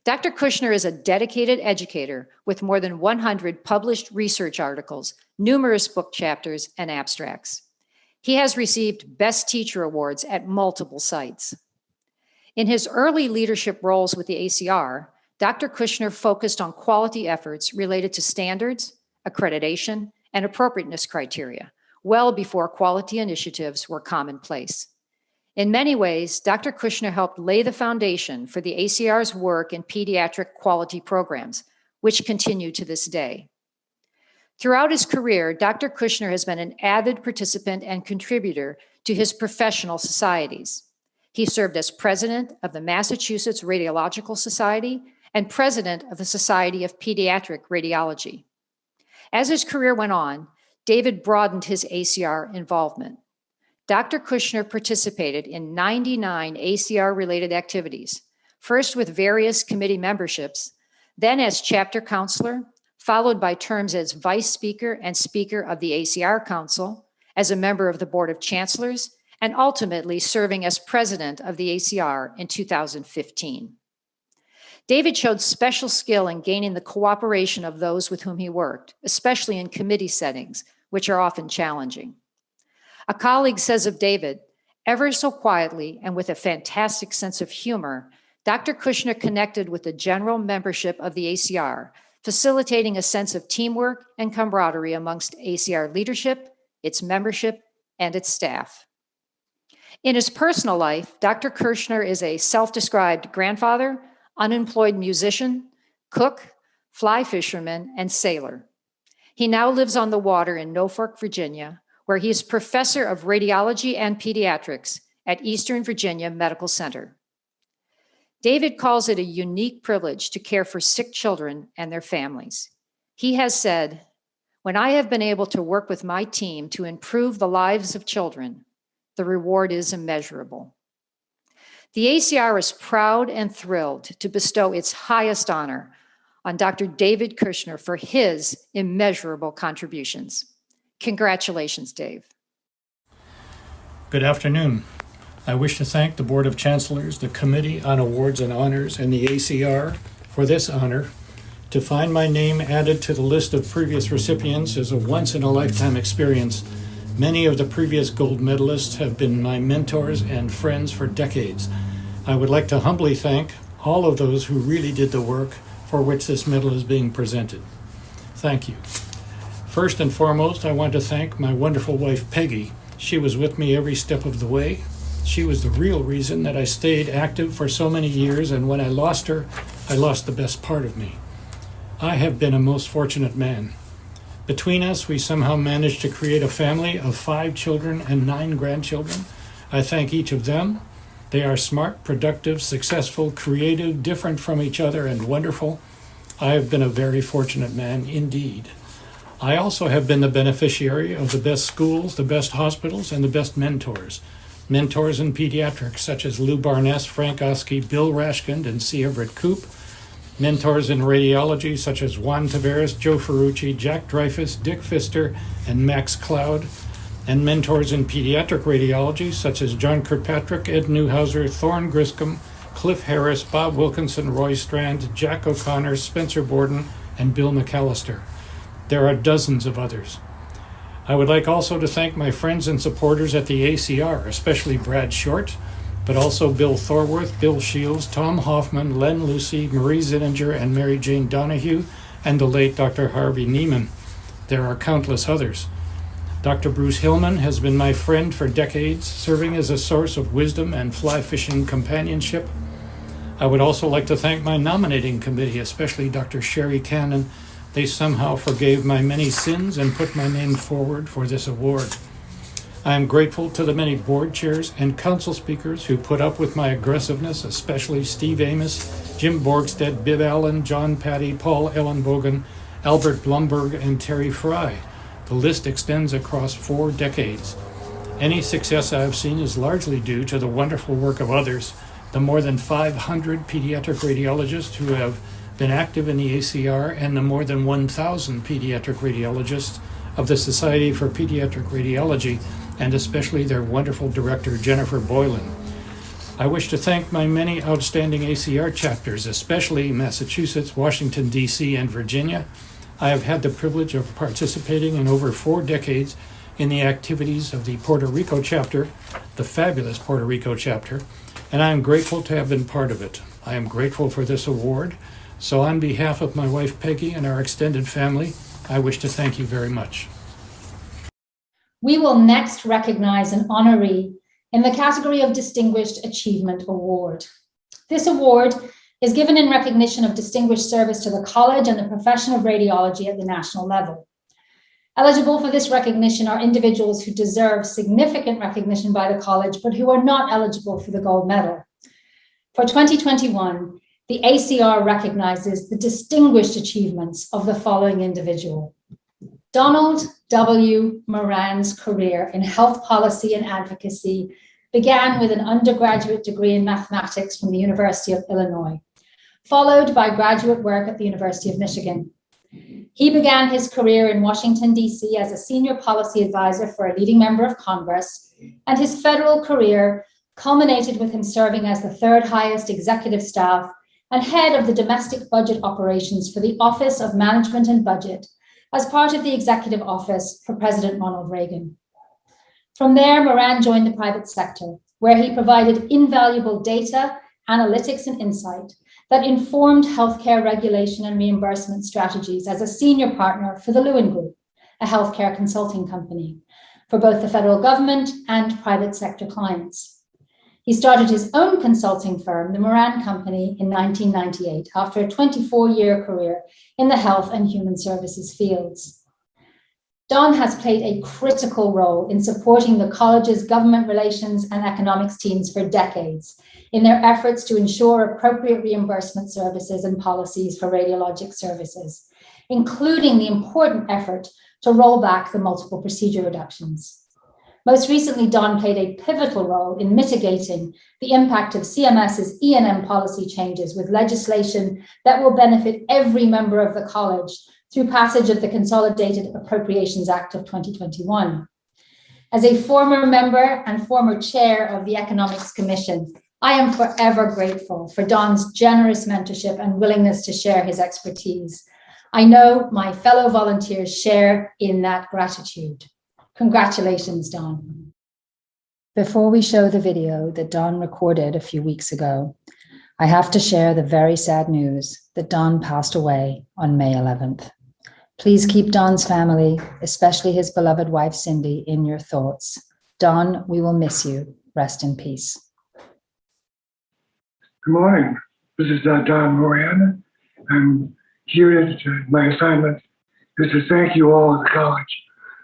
Dr. Kushner is a dedicated educator with more than 100 published research articles, numerous book chapters, and abstracts. He has received Best Teacher awards at multiple sites. In his early leadership roles with the ACR, Dr. Kushner focused on quality efforts related to standards, accreditation, and appropriateness criteria, well before quality initiatives were commonplace. In many ways, Dr. Kushner helped lay the foundation for the ACR's work in pediatric quality programs, which continue to this day. Throughout his career, Dr. Kushner has been an avid participant and contributor to his professional societies. He served as president of the Massachusetts Radiological Society and president of the Society of Pediatric Radiology. As his career went on, David broadened his ACR involvement. Dr. Kushner participated in 99 ACR-related activities, first with various committee memberships, then as chapter counselor, followed by terms as vice speaker and speaker of the ACR Council, as a member of the Board of Chancellors, and ultimately serving as president of the ACR in 2015. David showed special skill in gaining the cooperation of those with whom he worked, especially in committee settings, which are often challenging. A colleague says of David, ever so quietly and with a fantastic sense of humor, Dr. Kushner connected with the general membership of the ACR, facilitating a sense of teamwork and camaraderie amongst ACR leadership, its membership, and its staff. In his personal life, Dr. Kushner is a self-described grandfather, unemployed musician, cook, fly fisherman, and sailor. He now lives on the water in Norfolk, Virginia, where he is professor of radiology and pediatrics at Eastern Virginia Medical Center. David calls it a unique privilege to care for sick children and their families. He has said, "When I have been able to work with my team to improve the lives of children, the reward is immeasurable." The ACR is proud and thrilled to bestow its highest honor on Dr. David Kushner for his immeasurable contributions. Congratulations, Dave. Good afternoon. I wish to thank the Board of Chancellors, the Committee on Awards and Honors, and the ACR for this honor. To find my name added to the list of previous recipients is a once-in-a-lifetime experience. Many of the previous gold medalists have been my mentors and friends for decades. I would like to humbly thank all of those who really did the work for which this medal is being presented. Thank you. First and foremost, I want to thank my wonderful wife, Peggy. She was with me every step of the way. She was the real reason that I stayed active for so many years, and when I lost her, I lost the best part of me. I have been a most fortunate man. Between us, we somehow managed to create a family of 5 children and 9 grandchildren. I thank each of them. They are smart, productive, successful, creative, different from each other, and wonderful. I have been a very fortunate man indeed. I also have been the beneficiary of the best schools, the best hospitals, and the best mentors. Mentors in pediatrics such as Lou Barness, Frank Oski, Bill Rashkind, and C. Everett Koop. Mentors in radiology such as Juan Tavares, Joe Ferrucci, Jack Dreyfus, Dick Pfister, and Max Cloud. And mentors in pediatric radiology such as John Kirkpatrick, Ed Newhouser, Thorne Griscom, Cliff Harris, Bob Wilkinson, Roy Strand, Jack O'Connor, Spencer Borden, and Bill McAllister. There are dozens of others. I would like also to thank my friends and supporters at the ACR, especially Brad Short, but also Bill Thorworth, Bill Shields, Tom Hoffman, Len Lucy, Marie Zinninger, and Mary Jane Donahue, and the late Dr. Harvey Neiman. There are countless others. Dr. Bruce Hillman has been my friend for decades, serving as a source of wisdom and fly fishing companionship. I would also like to thank my nominating committee, especially Dr. Sherry Cannon. They somehow forgave my many sins and put my name forward for this award. I am grateful to the many board chairs and council speakers who put up with my aggressiveness, especially Steve Amos, Jim Borgstead, Bibb Allen, John Patty, Paul Ellenbogen, Albert Blumberg, and Terry Fry. The list extends across 4 decades. Any success I have seen is largely due to the wonderful work of others, the more than 500 pediatric radiologists who have been active in the ACR, and the more than 1,000 pediatric radiologists of the Society for Pediatric Radiology, and especially their wonderful director, Jennifer Boylan. I wish to thank my many outstanding ACR chapters, especially Massachusetts, Washington, D.C., and Virginia. I have had the privilege of participating in over 4 decades in the activities of the Puerto Rico chapter, the fabulous Puerto Rico chapter, and I am grateful to have been part of it. I am grateful for this award. So on behalf of my wife Peggy and our extended family, I wish to thank you very much. We will next recognize an honoree in the category of Distinguished Achievement Award. This award is given in recognition of distinguished service to the college and the profession of radiology at the national level. Eligible for this recognition are individuals who deserve significant recognition by the college, but who are not eligible for the gold medal. For 2021, the ACR recognizes the distinguished achievements of the following individual. Donald W. Moran's career in health policy and advocacy began with an undergraduate degree in mathematics from the University of Illinois, followed by graduate work at the University of Michigan. He began his career in Washington, D.C. as a senior policy advisor for a leading member of Congress, and his federal career culminated with him serving as the 3rd highest executive staff and head of the domestic budget operations for the Office of Management and Budget as part of the Executive Office for President Ronald Reagan. From there, Moran joined the private sector, where he provided invaluable data, analytics, and insight that informed healthcare regulation and reimbursement strategies as a senior partner for the Lewin Group, a healthcare consulting company, for both the federal government and private sector clients. He started his own consulting firm, the Moran Company, in 1998, after a 24-year career in the health and human services fields. Don has played a critical role in supporting the college's government relations and economics teams for decades in their efforts to ensure appropriate reimbursement services and policies for radiologic services, including the important effort to roll back the multiple procedure reductions. Most recently, Don played a pivotal role in mitigating the impact of CMS's E&M policy changes with legislation that will benefit every member of the college through passage of the Consolidated Appropriations Act of 2021. As a former member and former chair of the Economics Commission, I am forever grateful for Don's generous mentorship and willingness to share his expertise. I know my fellow volunteers share in that gratitude. Congratulations, Don. Before we show the video that Don recorded a few weeks ago, I have to share the very sad news that Don passed away on May 11th. Please keep Don's family, especially his beloved wife, Cindy, in your thoughts. Don, we will miss you. Rest in peace. Good morning. This is Don Moran. I'm here my assignment is to thank you all at the college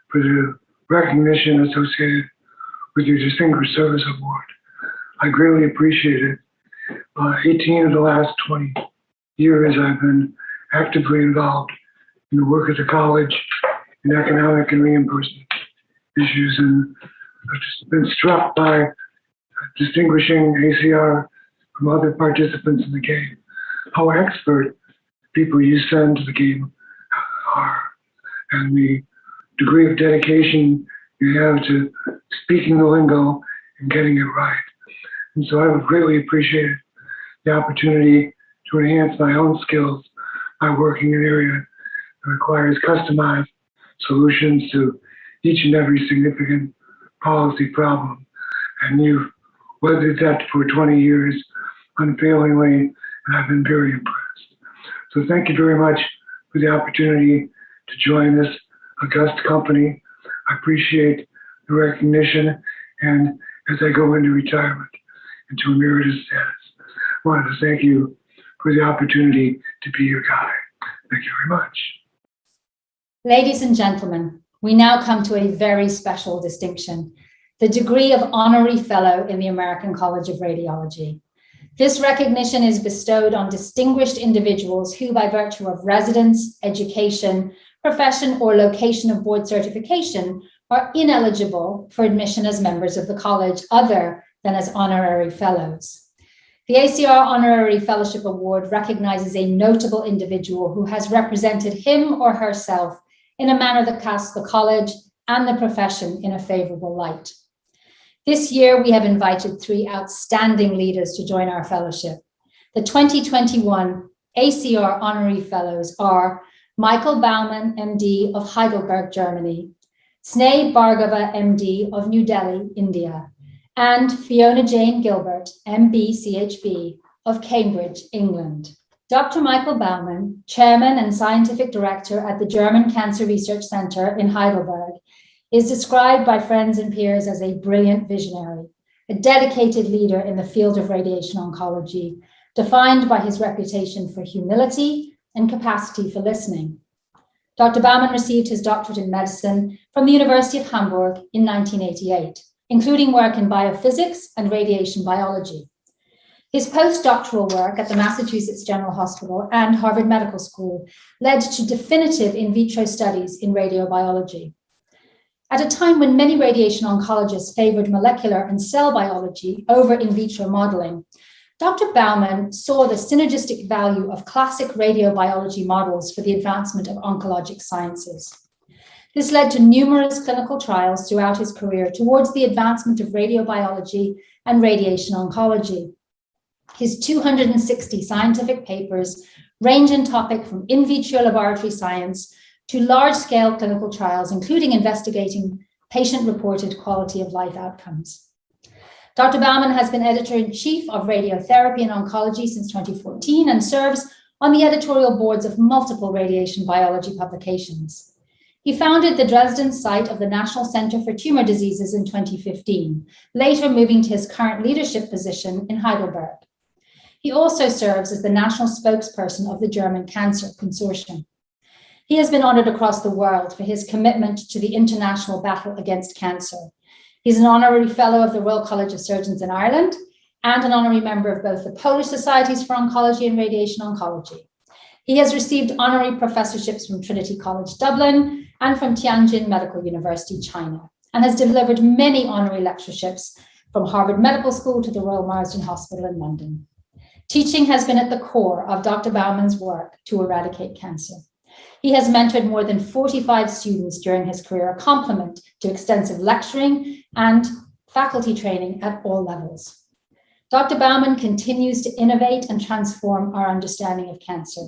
for the recognition associated with your Distinguished Service Award. I greatly appreciate it. 18 of the last 20 years I've been actively involved in the work of the college in economic and reimbursement issues, and I've just been struck by distinguishing ACR from other participants in the game, how expert people you send to the game are, and the degree of dedication you have to speaking the lingo and getting it right. And so I would greatly appreciate the opportunity to enhance my own skills by working in an area that requires customized solutions to each and every significant policy problem. And you've weathered that for 20 years unfailingly, and I've been very impressed. So thank you very much for the opportunity to join this august company. I appreciate the recognition, and as I go into retirement, into emeritus status, I wanted to thank you for the opportunity to be your guide. Thank you very much. Ladies and gentlemen, we now come to a very special distinction, the degree of Honorary Fellow in the American College of Radiology. This recognition is bestowed on distinguished individuals who, by virtue of residence, education, profession, or location of board certification, are ineligible for admission as members of the college other than as honorary fellows. The ACR Honorary Fellowship Award recognizes a notable individual who has represented him or herself in a manner that casts the college and the profession in a favorable light. This year, we have invited 3 outstanding leaders to join our fellowship. The 2021 ACR Honorary Fellows are Michael Baumann, MD of Heidelberg, Germany, Sneh Bhargava, MD of New Delhi, India, and Fiona Jane Gilbert, MB CHB of Cambridge, England. Dr. Michael Baumann, Chairman and Scientific Director at the German Cancer Research Center in Heidelberg, is described by friends and peers as a brilliant visionary, a dedicated leader in the field of radiation oncology, defined by his reputation for humility and capacity for listening. Dr. Baumann received his doctorate in medicine from the University of Hamburg in 1988, including work in biophysics and radiation biology. His postdoctoral work at the Massachusetts General Hospital and Harvard Medical School led to definitive in vitro studies in radiobiology. At a time when many radiation oncologists favored molecular and cell biology over in vitro modeling, Dr. Baumann saw the synergistic value of classic radiobiology models for the advancement of oncologic sciences. This led to numerous clinical trials throughout his career towards the advancement of radiobiology and radiation oncology. His 260 scientific papers range in topic from in vitro laboratory science to large-scale clinical trials, including investigating patient-reported quality of life outcomes. Dr. Baumann has been editor-in-chief of Radiotherapy and Oncology since 2014 and serves on the editorial boards of multiple radiation biology publications. He founded the Dresden site of the National Center for Tumor Diseases in 2015, later moving to his current leadership position in Heidelberg. He also serves as the national spokesperson of the German Cancer Consortium. He has been honored across the world for his commitment to the international battle against cancer. He's an honorary fellow of the Royal College of Surgeons in Ireland and an honorary member of both the Polish Societies for Oncology and Radiation Oncology. He has received honorary professorships from Trinity College Dublin and from Tianjin Medical University, China, and has delivered many honorary lectureships from Harvard Medical School to the Royal Marsden Hospital in London. Teaching has been at the core of Dr. Baumann's work to eradicate cancer. He has mentored more than 45 students during his career, a complement to extensive lecturing and faculty training at all levels. Dr. Baumann continues to innovate and transform our understanding of cancer.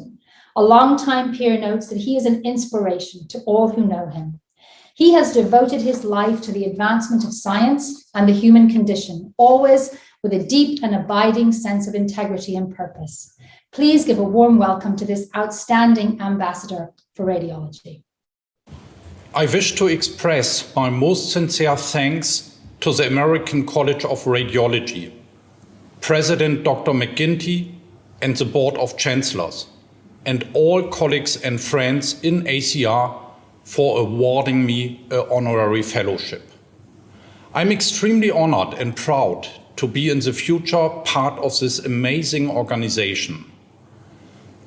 A longtime peer notes that he is an inspiration to all who know him. He has devoted his life to the advancement of science and the human condition, always with a deep and abiding sense of integrity and purpose. Please give a warm welcome to this outstanding ambassador for radiology. I wish to express my most sincere thanks to the American College of Radiology, President Dr. McGinty, and the Board of Chancellors, and all colleagues and friends in ACR for awarding me an honorary fellowship. I'm extremely honored and proud to be in the future part of this amazing organization.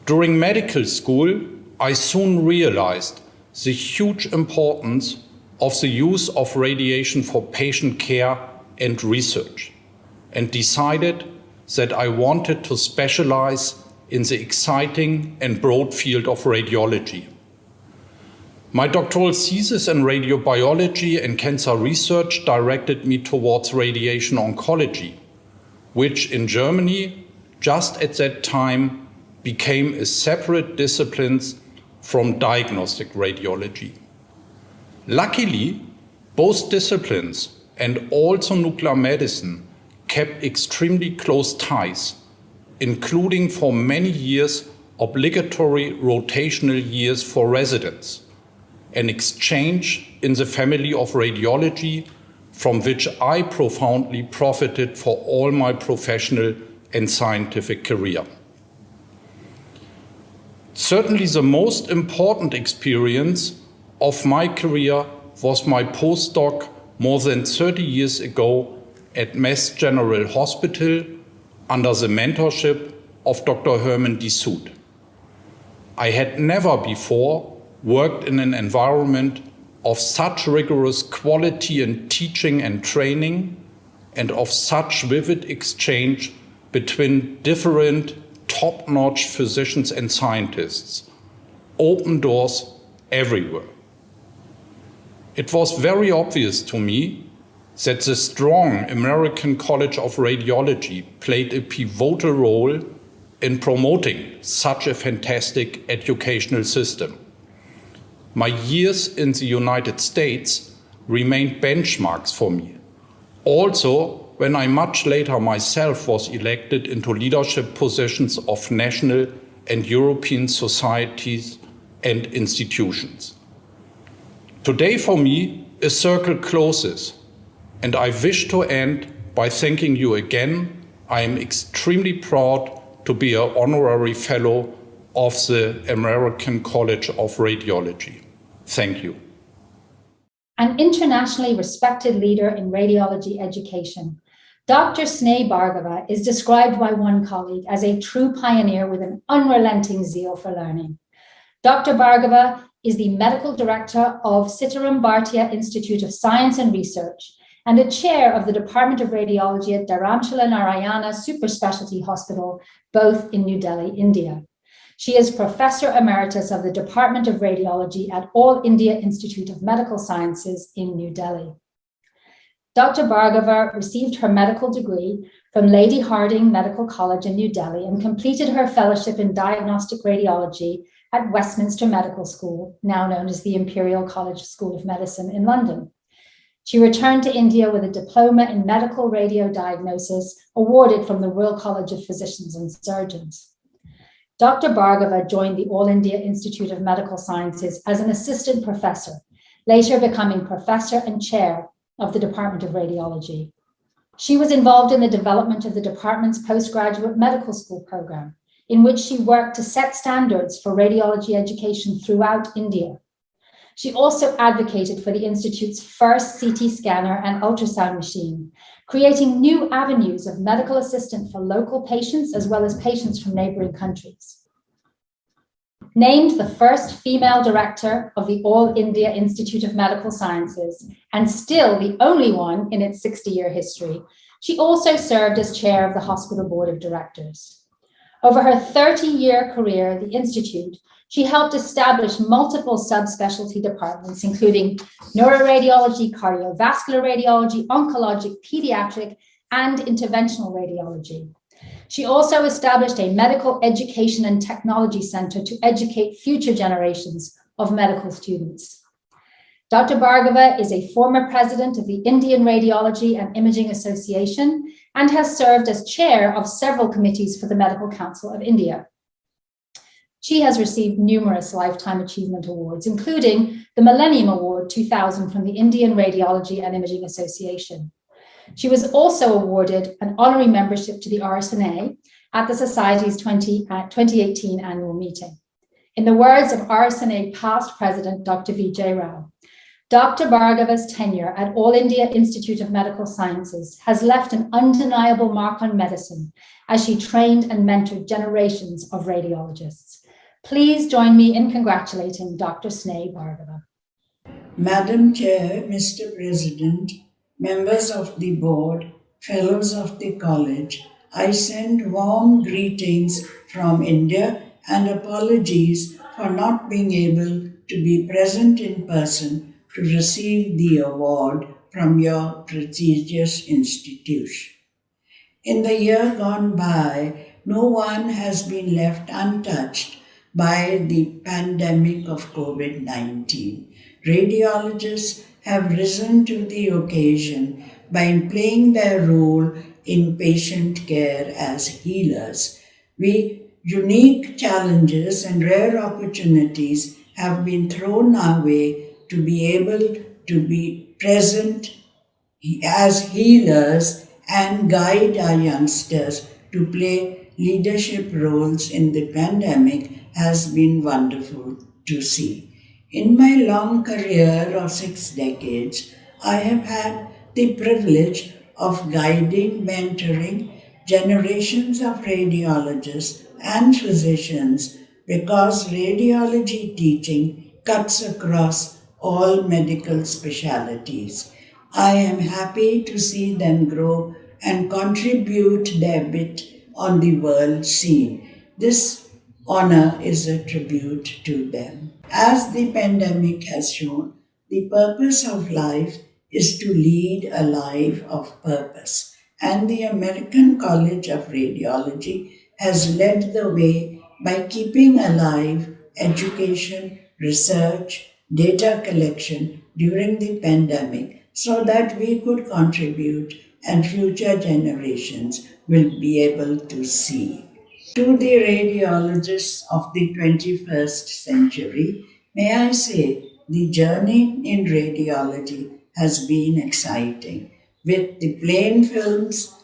During medical school, I soon realized the huge importance of the use of radiation for patient care and research, and decided that I wanted to specialize in the exciting and broad field of radiology. My doctoral thesis in radiobiology and cancer research directed me towards radiation oncology, which in Germany, just at that time, became a separate discipline from diagnostic radiology. Luckily, both disciplines and also nuclear medicine kept extremely close ties, including for many years obligatory rotational years for residents, an exchange in the family of radiology from which I profoundly profited for all my professional and scientific career. Certainly the most important experience of my career was my postdoc more than 30 years ago at Mass General Hospital under the mentorship of Dr. Herman Dissoud. I had never before worked in an environment of such rigorous quality in teaching and training and of such vivid exchange between different top-notch physicians and scientists. Open doors everywhere. It was very obvious to me that the strong American College of Radiology played a pivotal role in promoting such a fantastic educational system. My years in the United States remained benchmarks for me. Also, when I much later myself was elected into leadership positions of national and European societies and institutions. Today for me, a circle closes, and I wish to end by thanking you again. I am extremely proud to be an honorary fellow of the American College of Radiology. Thank you. An internationally respected leader in radiology education, Dr. Sneh Bhargava is described by one colleague as a true pioneer with an unrelenting zeal for learning. Dr. Bhargava is the medical director of Sitaram Bhartiya Institute of Science and Research and a chair of the Department of Radiology at Dharamshala Narayana Super Specialty Hospital, both in New Delhi, India. She is Professor Emeritus of the Department of Radiology at All India Institute of Medical Sciences in New Delhi. Dr. Bhargava received her medical degree from Lady Hardinge Medical College in New Delhi and completed her fellowship in diagnostic radiology at Westminster Medical School, now known as the Imperial College School of Medicine in London. She returned to India with a diploma in medical radiodiagnosis awarded from the Royal College of Physicians and Surgeons. Dr. Bhargava joined the All India Institute of Medical Sciences as an assistant professor, later becoming professor and chair of the Department of Radiology. She was involved in the development of the department's postgraduate medical school program, in which she worked to set standards for radiology education throughout India. She also advocated for the Institute's first CT scanner and ultrasound machine, creating new avenues of medical assistance for local patients as well as patients from neighboring countries. Named the first female director of the All India Institute of Medical Sciences, and still the only one in its 60-year history, she also served as chair of the hospital board of directors. Over her 30-year career at the Institute, she helped establish multiple subspecialty departments, including neuroradiology, cardiovascular radiology, oncologic, pediatric, and interventional radiology. She also established a medical education and technology center to educate future generations of medical students. Dr. Bhargava is a former president of the Indian Radiology and Imaging Association and has served as chair of several committees for the Medical Council of India. She has received numerous Lifetime Achievement Awards, including the Millennium Award 2000 from the Indian Radiology and Imaging Association. She was also awarded an honorary membership to the RSNA at the Society's 2018 annual meeting. In the words of RSNA past president, Dr. Vijay Rao, Dr. Bhargava's tenure at All India Institute of Medical Sciences has left an undeniable mark on medicine as she trained and mentored generations of radiologists. Please join me in congratulating Dr. Sneh Bhargava. Madam Chair, Mr. President, members of the board, fellows of the college, I send warm greetings from India and apologies for not being able to be present in person to receive the award from your prestigious institution. In the year gone by, no one has been left untouched by the pandemic of COVID-19. Radiologists have risen to the occasion by playing their role in patient care as healers. Unique challenges and rare opportunities have been thrown our way to be able to be present as healers and guide our youngsters to play leadership roles in the pandemic has been wonderful to see. In my long career of 6 decades, I have had the privilege of guiding, mentoring generations of radiologists and physicians because radiology teaching cuts across all medical specialties. I am happy to see them grow and contribute their bit on the world scene. This honor is a tribute to them. As the pandemic has shown, the purpose of life is to lead a life of purpose. And the American College of Radiology has led the way by keeping alive education, research, data collection during the pandemic so that we could contribute and future generations will be able to see. To the radiologists of the 21st century, may I say the journey in radiology has been exciting. With the plain films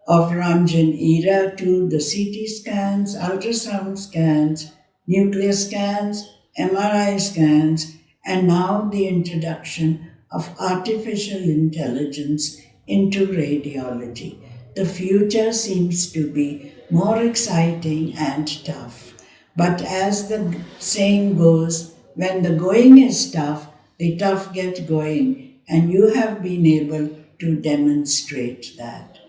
of Ranjan era to the CT scans, ultrasound scans, nuclear scans, MRI scans, and now the introduction of artificial intelligence into radiology. The future seems to be more exciting and tough. But as the saying goes, when the going is tough, the tough get going, and you have been able to demonstrate that.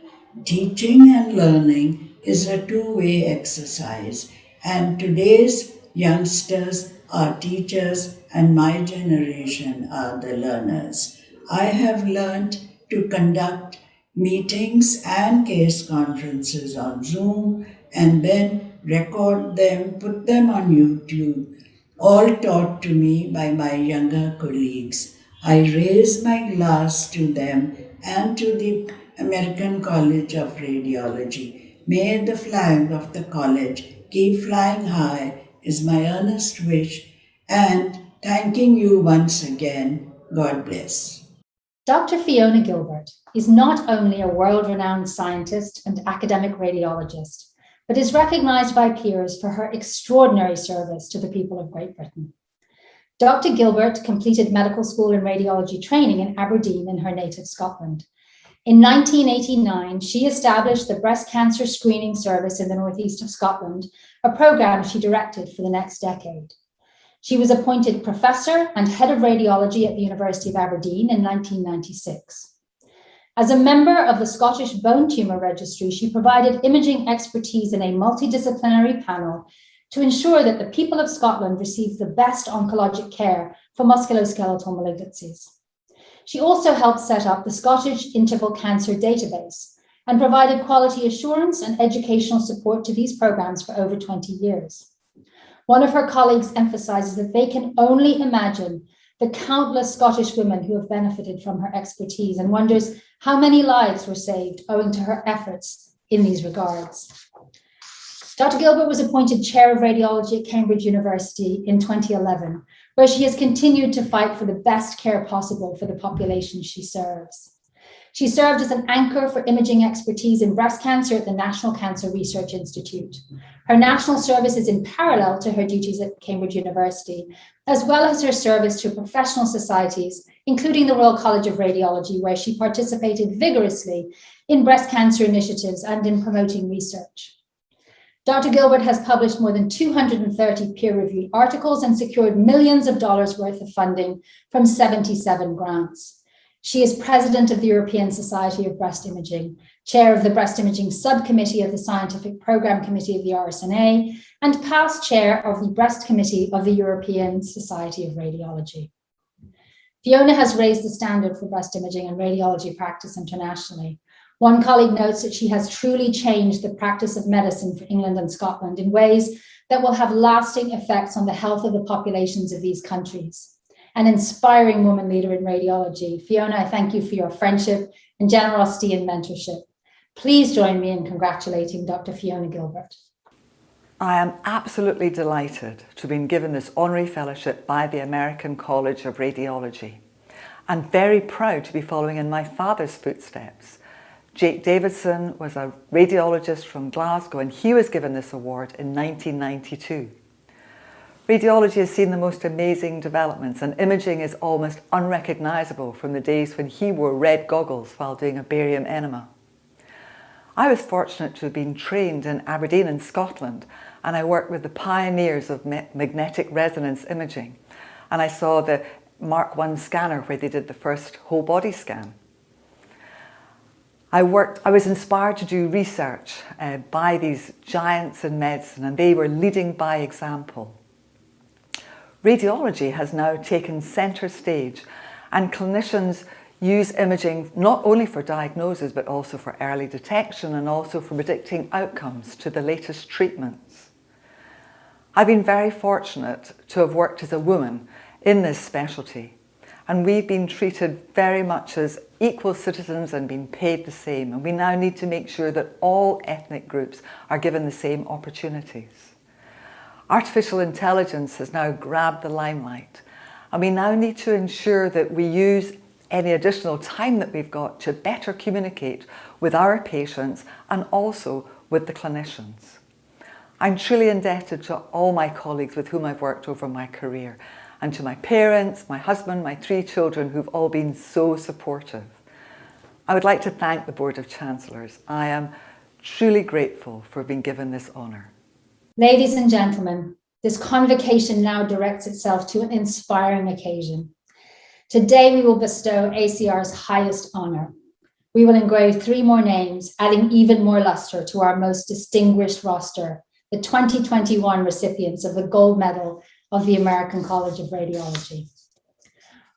Teaching and learning is a two-way exercise, and today's youngsters are teachers and my generation are the learners. I have learned to conduct meetings and case conferences on Zoom and then record them, put them on YouTube, all taught to me by my younger colleagues. I raise my glass to them and to the American College of Radiology. May the flag of the college keep flying high is my earnest wish, and thanking you once again. God bless. Dr. Fiona Gilbert is not only a world-renowned scientist and academic radiologist, but is recognized by peers for her extraordinary service to the people of Great Britain. Dr. Gilbert completed medical school and radiology training in Aberdeen in her native Scotland. In 1989, she established the Breast Cancer Screening Service in the northeast of Scotland, a program she directed for the next decade. She was appointed professor and head of radiology at the University of Aberdeen in 1996. As a member of the Scottish Bone Tumour Registry, she provided imaging expertise in a multidisciplinary panel to ensure that the people of Scotland receive the best oncologic care for musculoskeletal malignancies. She also helped set up the Scottish Interval Cancer Database and provided quality assurance and educational support to these programs for over 20 years. One of her colleagues emphasizes that they can only imagine the countless Scottish women who have benefited from her expertise and wonders how many lives were saved owing to her efforts in these regards. Dr. Gilbert was appointed Chair of Radiology at Cambridge University in 2011, where she has continued to fight for the best care possible for the population she serves. She served as an anchor for imaging expertise in breast cancer at the National Cancer Research Institute. Her national service is in parallel to her duties at Cambridge University, as well as her service to professional societies, including the Royal College of Radiology, where she participated vigorously in breast cancer initiatives and in promoting research. Dr. Gilbert has published more than 230 peer-reviewed articles and secured millions of dollars worth of funding from 77 grants. She is president of the European Society of Breast Imaging, chair of the Breast Imaging Subcommittee of the Scientific Programme Committee of the RSNA, and past chair of the Breast Committee of the European Society of Radiology. Fiona has raised the standard for breast imaging and radiology practice internationally. One colleague notes that she has truly changed the practice of medicine for England and Scotland in ways that will have lasting effects on the health of the populations of these countries. An inspiring woman leader in radiology. Fiona, I thank you for your friendship and generosity and mentorship. Please join me in congratulating Dr. Fiona Gilbert. I am absolutely delighted to have been given this honorary fellowship by the American College of Radiology. I'm very proud to be following in my father's footsteps. Jake Davidson was a radiologist from Glasgow, and he was given this award in 1992. Radiology has seen the most amazing developments, and imaging is almost unrecognisable from the days when he wore red goggles while doing a barium enema. I was fortunate to have been trained in Aberdeen in Scotland, and I worked with the pioneers of magnetic resonance imaging, and I saw the Mark I scanner where they did the first whole body scan. I was inspired to do research by these giants in medicine, and they were leading by example. Radiology has now taken centre stage, and clinicians use imaging not only for diagnosis but also for early detection and also for predicting outcomes to the latest treatments. I've been very fortunate to have worked as a woman in this specialty, and we've been treated very much as equal citizens and been paid the same, and we now need to make sure that all ethnic groups are given the same opportunities. Artificial intelligence has now grabbed the limelight, and we now need to ensure that we use any additional time that we've got to better communicate with our patients and also with the clinicians. I'm truly indebted to all my colleagues with whom I've worked over my career, and to my parents, my husband, my 3 children who've all been so supportive. I would like to thank the Board of Chancellors. I am truly grateful for being given this honour. Ladies and gentlemen, this convocation now directs itself to an inspiring occasion. Today, we will bestow ACR's highest honour. We will engrave 3 more names, adding even more lustre to our most distinguished roster, the 2021 recipients of the Gold Medal of the American College of Radiology.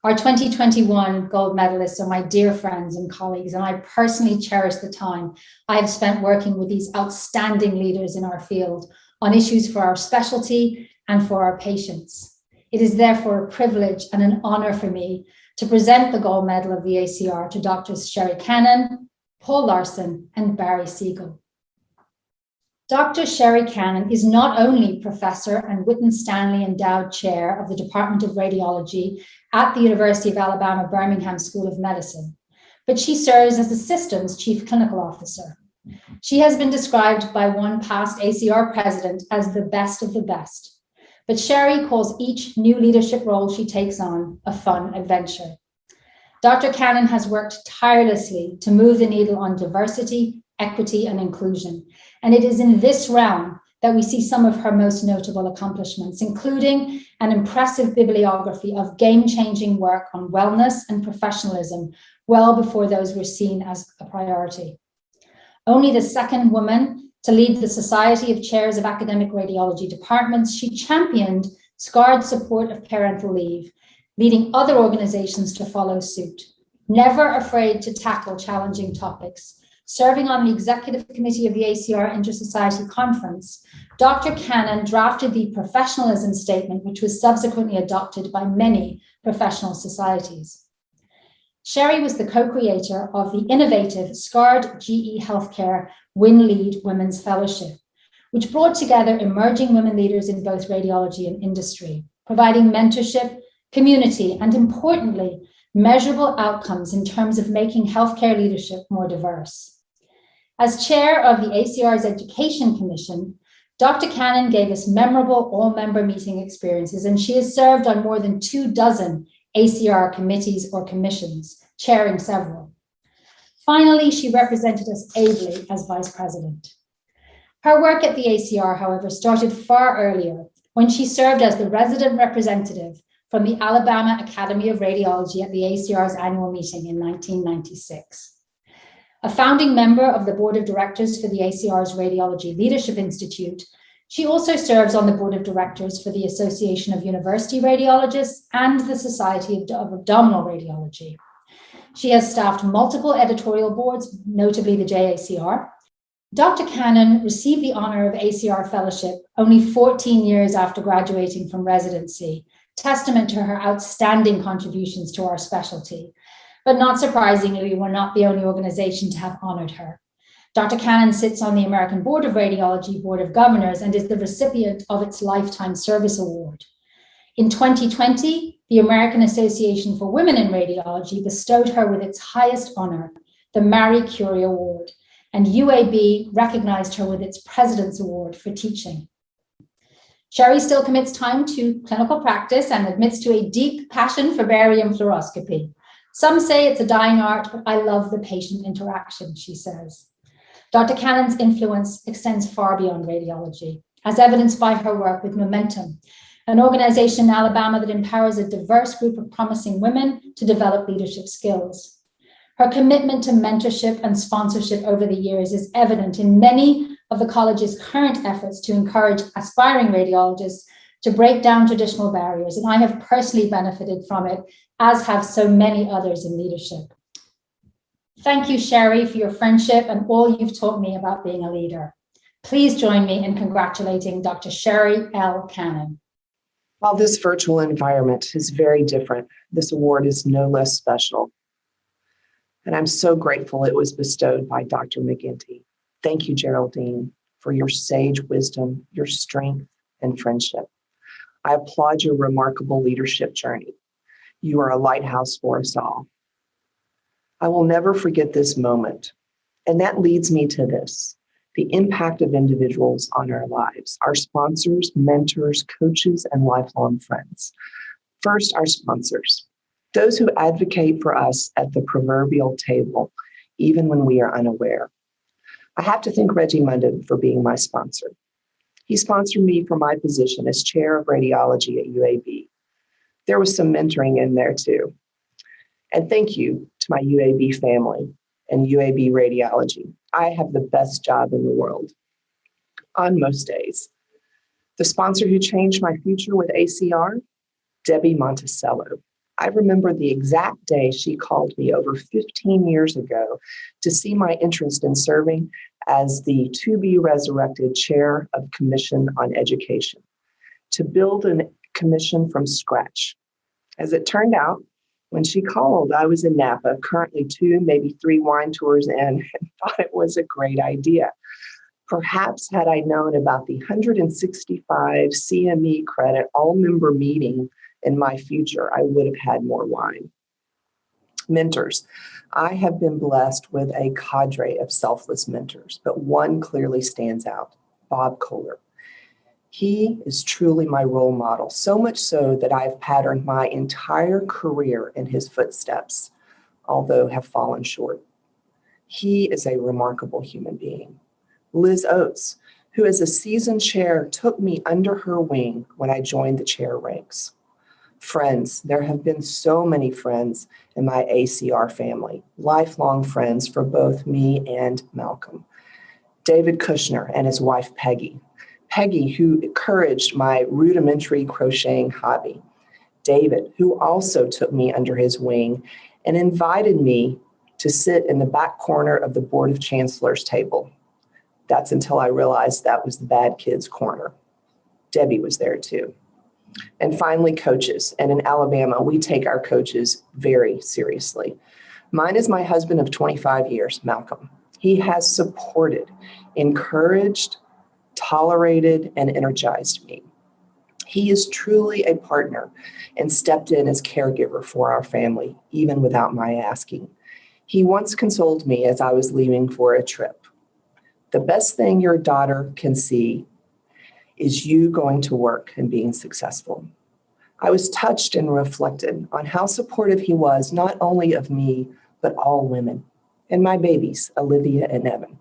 Our 2021 gold medalists are my dear friends and colleagues, and I personally cherish the time I have spent working with these outstanding leaders in our field on issues for our specialty and for our patients. It is therefore a privilege and an honour for me to present the Gold Medal of the ACR to Drs. Sherry Cannon, Paul Larson, and Barry Siegel. Dr. Sherry Cannon is not only Professor and Whitney Stanley Endowed Chair of the Department of Radiology at the University of Alabama Birmingham School of Medicine, but she serves as the Systems Chief Clinical Officer. She has been described by one past ACR president as the best of the best, but Sherry calls each new leadership role she takes on a fun adventure. Dr. Cannon has worked tirelessly to move the needle on diversity, equity, and inclusion, and it is in this realm that we see some of her most notable accomplishments, including an impressive bibliography of game-changing work on wellness and professionalism well before those were seen as a priority. Only the second woman to lead the Society of Chairs of Academic Radiology Departments, she championed scarred support of parental leave, leading other organizations to follow suit. Never afraid to tackle challenging topics. Serving on the executive committee of the ACR Inter-Society Conference, Dr. Cannon drafted the professionalism statement, which was subsequently adopted by many professional societies. Sherry was the co-creator of the innovative Scarred GE Healthcare Win Lead Women's Fellowship, which brought together emerging women leaders in both radiology and industry, providing mentorship, community, and importantly, measurable outcomes in terms of making healthcare leadership more diverse. As chair of the ACR's Education Commission, Dr. Cannon gave us memorable all-member meeting experiences, and she has served on more than 24 ACR committees or commissions, chairing several. Finally, she represented us ably as vice president. Her work at the ACR, however, started far earlier when she served as the resident representative from the Alabama Academy of Radiology at the ACR's annual meeting in 1996. A founding member of the board of directors for the ACR's Radiology Leadership Institute, she also serves on the board of directors for the Association of University Radiologists and the Society of Abdominal Radiology. She has staffed multiple editorial boards, notably the JACR. Dr. Cannon received the honor of ACR fellowship only 14 years after graduating from residency, testament to her outstanding contributions to our specialty. But not surprisingly, we're not the only organization to have honored her. Dr. Cannon sits on the American Board of Radiology Board of Governors and is the recipient of its Lifetime Service Award. In 2020, the American Association for Women in Radiology bestowed her with its highest honor, the Marie Curie Award, and UAB recognized her with its President's Award for teaching. Sherry still commits time to clinical practice and admits to a deep passion for barium fluoroscopy. Some say it's a dying art, but I love the patient interaction, she says. Dr. Cannon's influence extends far beyond radiology, as evidenced by her work with Momentum, an organization in Alabama that empowers a diverse group of promising women to develop leadership skills. Her commitment to mentorship and sponsorship over the years is evident in many of the college's current efforts to encourage aspiring radiologists to break down traditional barriers, and I have personally benefited from it, as have so many others in leadership. Thank you, Sherry, for your friendship and all you've taught me about being a leader. Please join me in congratulating Dr. Sherry L. Cannon. While this virtual environment is very different, this award is no less special. And I'm so grateful it was bestowed by Dr. McGinty. Thank you, Geraldine, for your sage wisdom, your strength, and friendship. I applaud your remarkable leadership journey. You are a lighthouse for us all. I will never forget this moment. And that leads me to this, the impact of individuals on our lives, our sponsors, mentors, coaches, and lifelong friends. First, our sponsors, those who advocate for us at the proverbial table, even when we are unaware. I have to thank Reggie Munden for being my sponsor. He sponsored me for my position as chair of radiology at UAB. There was some mentoring in there too. And thank you to my UAB family and UAB Radiology. I have the best job in the world on most days. The sponsor who changed my future with ACR, Debbie Monticello. I remember the exact day she called me over 15 years ago to see my interest in serving as the to-be-resurrected chair of Commission on Education, to build a commission from scratch. As it turned out, when she called, I was in Napa, currently 2, maybe 3 wine tours in, and thought it was a great idea. Perhaps had I known about the 165 CME credit all-member meeting in my future, I would have had more wine. Mentors. I have been blessed with a cadre of selfless mentors, but one clearly stands out, Bob Kohler. He is truly my role model, so much so that I've patterned my entire career in his footsteps, although have fallen short. He is a remarkable human being. Liz Oates, who as a seasoned chair took me under her wing when I joined the chair ranks. Friends, there have been so many friends in my ACR family, lifelong friends for both me and Malcolm. David Kushner and his wife, Peggy. Peggy, who encouraged my rudimentary crocheting hobby. David, who also took me under his wing and invited me to sit in the back corner of the Board of Chancellors table. That's until I realized that was the bad kids' corner. Debbie was there too. And finally, coaches. And in Alabama, we take our coaches very seriously. Mine is my husband of 25 years, Malcolm. He has supported, encouraged, tolerated, and energized me. He is truly a partner and stepped in as caregiver for our family, even without my asking. He once consoled me as I was leaving for a trip. The best thing your daughter can see is you going to work and being successful. I was touched and reflected on how supportive he was, not only of me, but all women and my babies, Olivia and Evan.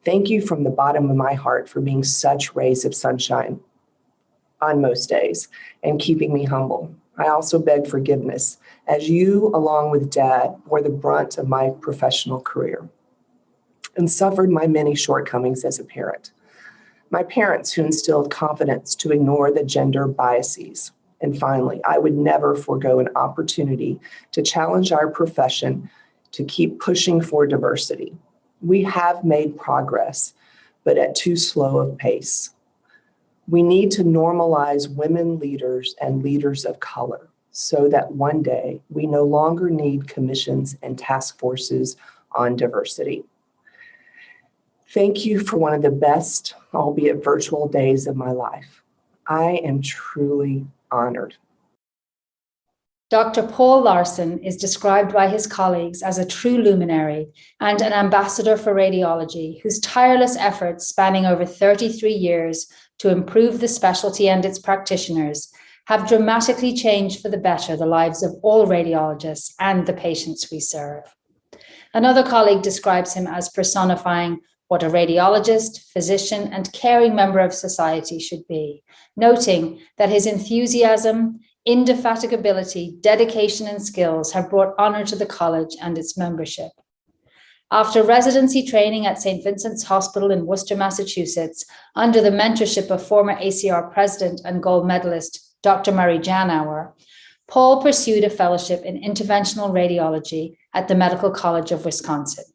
Thank you from the bottom of my heart for being such rays of sunshine on most days and keeping me humble. I also beg forgiveness as you, along with Dad, bore the brunt of my professional career and suffered my many shortcomings as a parent. My parents who instilled confidence to ignore the gender biases. And finally, I would never forego an opportunity to challenge our profession to keep pushing for diversity. We have made progress, but at too slow a pace. We need to normalize women leaders and leaders of color so that one day we no longer need commissions and task forces on diversity. Thank you for one of the best, albeit virtual, days of my life. I am truly honored. Dr. Paul Larson is described by his colleagues as a true luminary and an ambassador for radiology, whose tireless efforts spanning over 33 years to improve the specialty and its practitioners have dramatically changed for the better the lives of all radiologists and the patients we serve. Another colleague describes him as personifying what a radiologist, physician, and caring member of society should be, noting that his enthusiasm, indefatigability, dedication, and skills have brought honor to the college and its membership. After residency training at St. Vincent's Hospital in Worcester, Massachusetts, under the mentorship of former ACR president and gold medalist Dr. Murray Janower, Paul pursued a fellowship in interventional radiology at the Medical College of Wisconsin.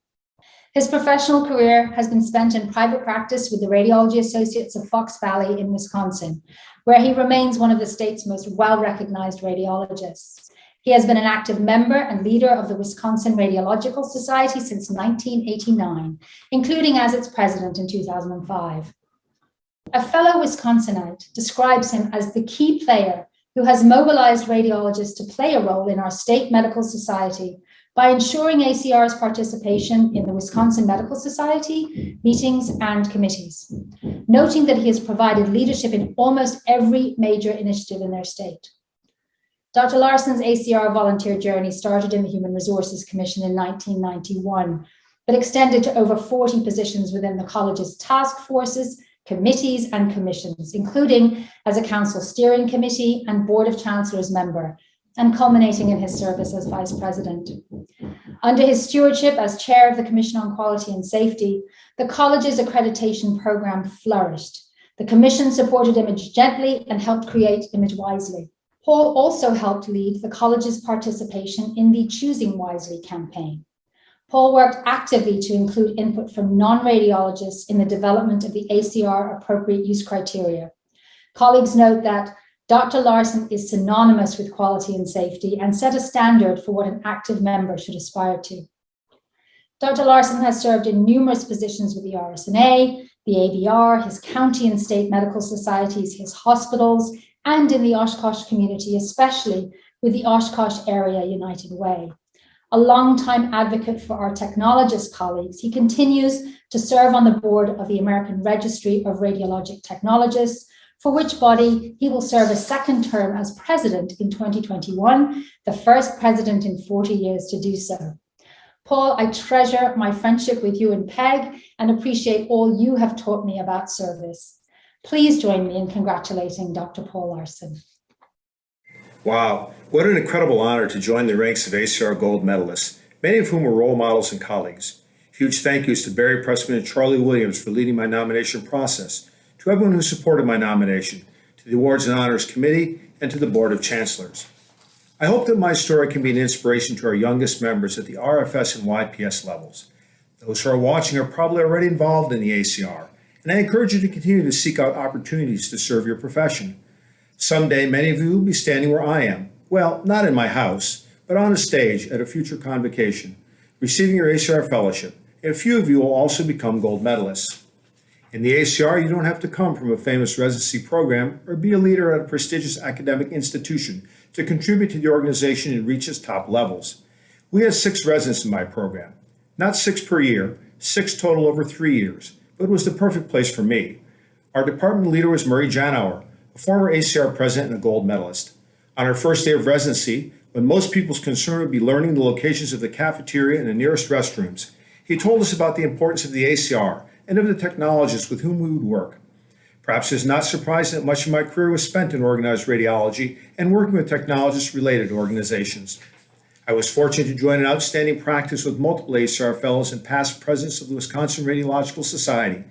His professional career has been spent in private practice with the Radiology Associates of Fox Valley in Wisconsin, where he remains one of the state's most well-recognized radiologists. He has been an active member and leader of the Wisconsin Radiological Society since 1989, including as its president in 2005. A fellow Wisconsinite describes him as the key player who has mobilized radiologists to play a role in our state medical society by ensuring ACR's participation in the Wisconsin Medical Society meetings and committees, noting that he has provided leadership in almost every major initiative in their state. Dr. Larson's ACR volunteer journey started in the Human Resources Commission in 1991, but extended to over 40 positions within the college's task forces, committees, and commissions, including as a council steering committee and Board of Chancellors member, and culminating in his service as vice president. Under his stewardship as chair of the Commission on Quality and Safety, the college's accreditation program flourished. The commission supported Image Gently and helped create Image Wisely. Paul also helped lead the college's participation in the Choosing Wisely campaign. Paul worked actively to include input from non-radiologists in the development of the ACR appropriate use criteria. Colleagues note that Dr. Larson is synonymous with quality and safety and set a standard for what an active member should aspire to. Dr. Larson has served in numerous positions with the RSNA, the ABR, his county and state medical societies, his hospitals, and in the Oshkosh community, especially with the Oshkosh Area United Way. A longtime advocate for our technologist colleagues, he continues to serve on the board of the American Registry of Radiologic Technologists, for which body he will serve a second term as president in 2021, the first president in 40 years to do so. Paul, I treasure my friendship with you and Peg and appreciate all you have taught me about service. Please join me in congratulating Dr. Paul Larson. Wow, what an incredible honor to join the ranks of ACR gold medalists, many of whom are role models and colleagues. Huge thank yous to Barry Pressman and Charlie Williams for leading my nomination process, to everyone who supported my nomination, to the Awards and Honors Committee, and to the Board of Chancellors. I hope that my story can be an inspiration to our youngest members at the RFS and YPS levels. Those who are watching are probably already involved in the ACR, and I encourage you to continue to seek out opportunities to serve your profession. Someday, many of you will be standing where I am. Well, not in my house, but on a stage at a future convocation, receiving your ACR fellowship, and a few of you will also become gold medalists. In the ACR, you don't have to come from a famous residency program or be a leader at a prestigious academic institution to contribute to the organization and reach its top levels. We had 6 residents in my program, not 6 per year, 6 total over 3 years, but it was the perfect place for me. Our department leader was Murray Janower, a former ACR president and a gold medalist. On our first day of residency, when most people's concern would be learning the locations of the cafeteria and the nearest restrooms, he told us about the importance of the ACR and of the technologists with whom we would work. Perhaps it is not surprising that much of my career was spent in organized radiology and working with technologist-related organizations. I was fortunate to join an outstanding practice with multiple ACR fellows and past presidents of the Wisconsin Radiological Society,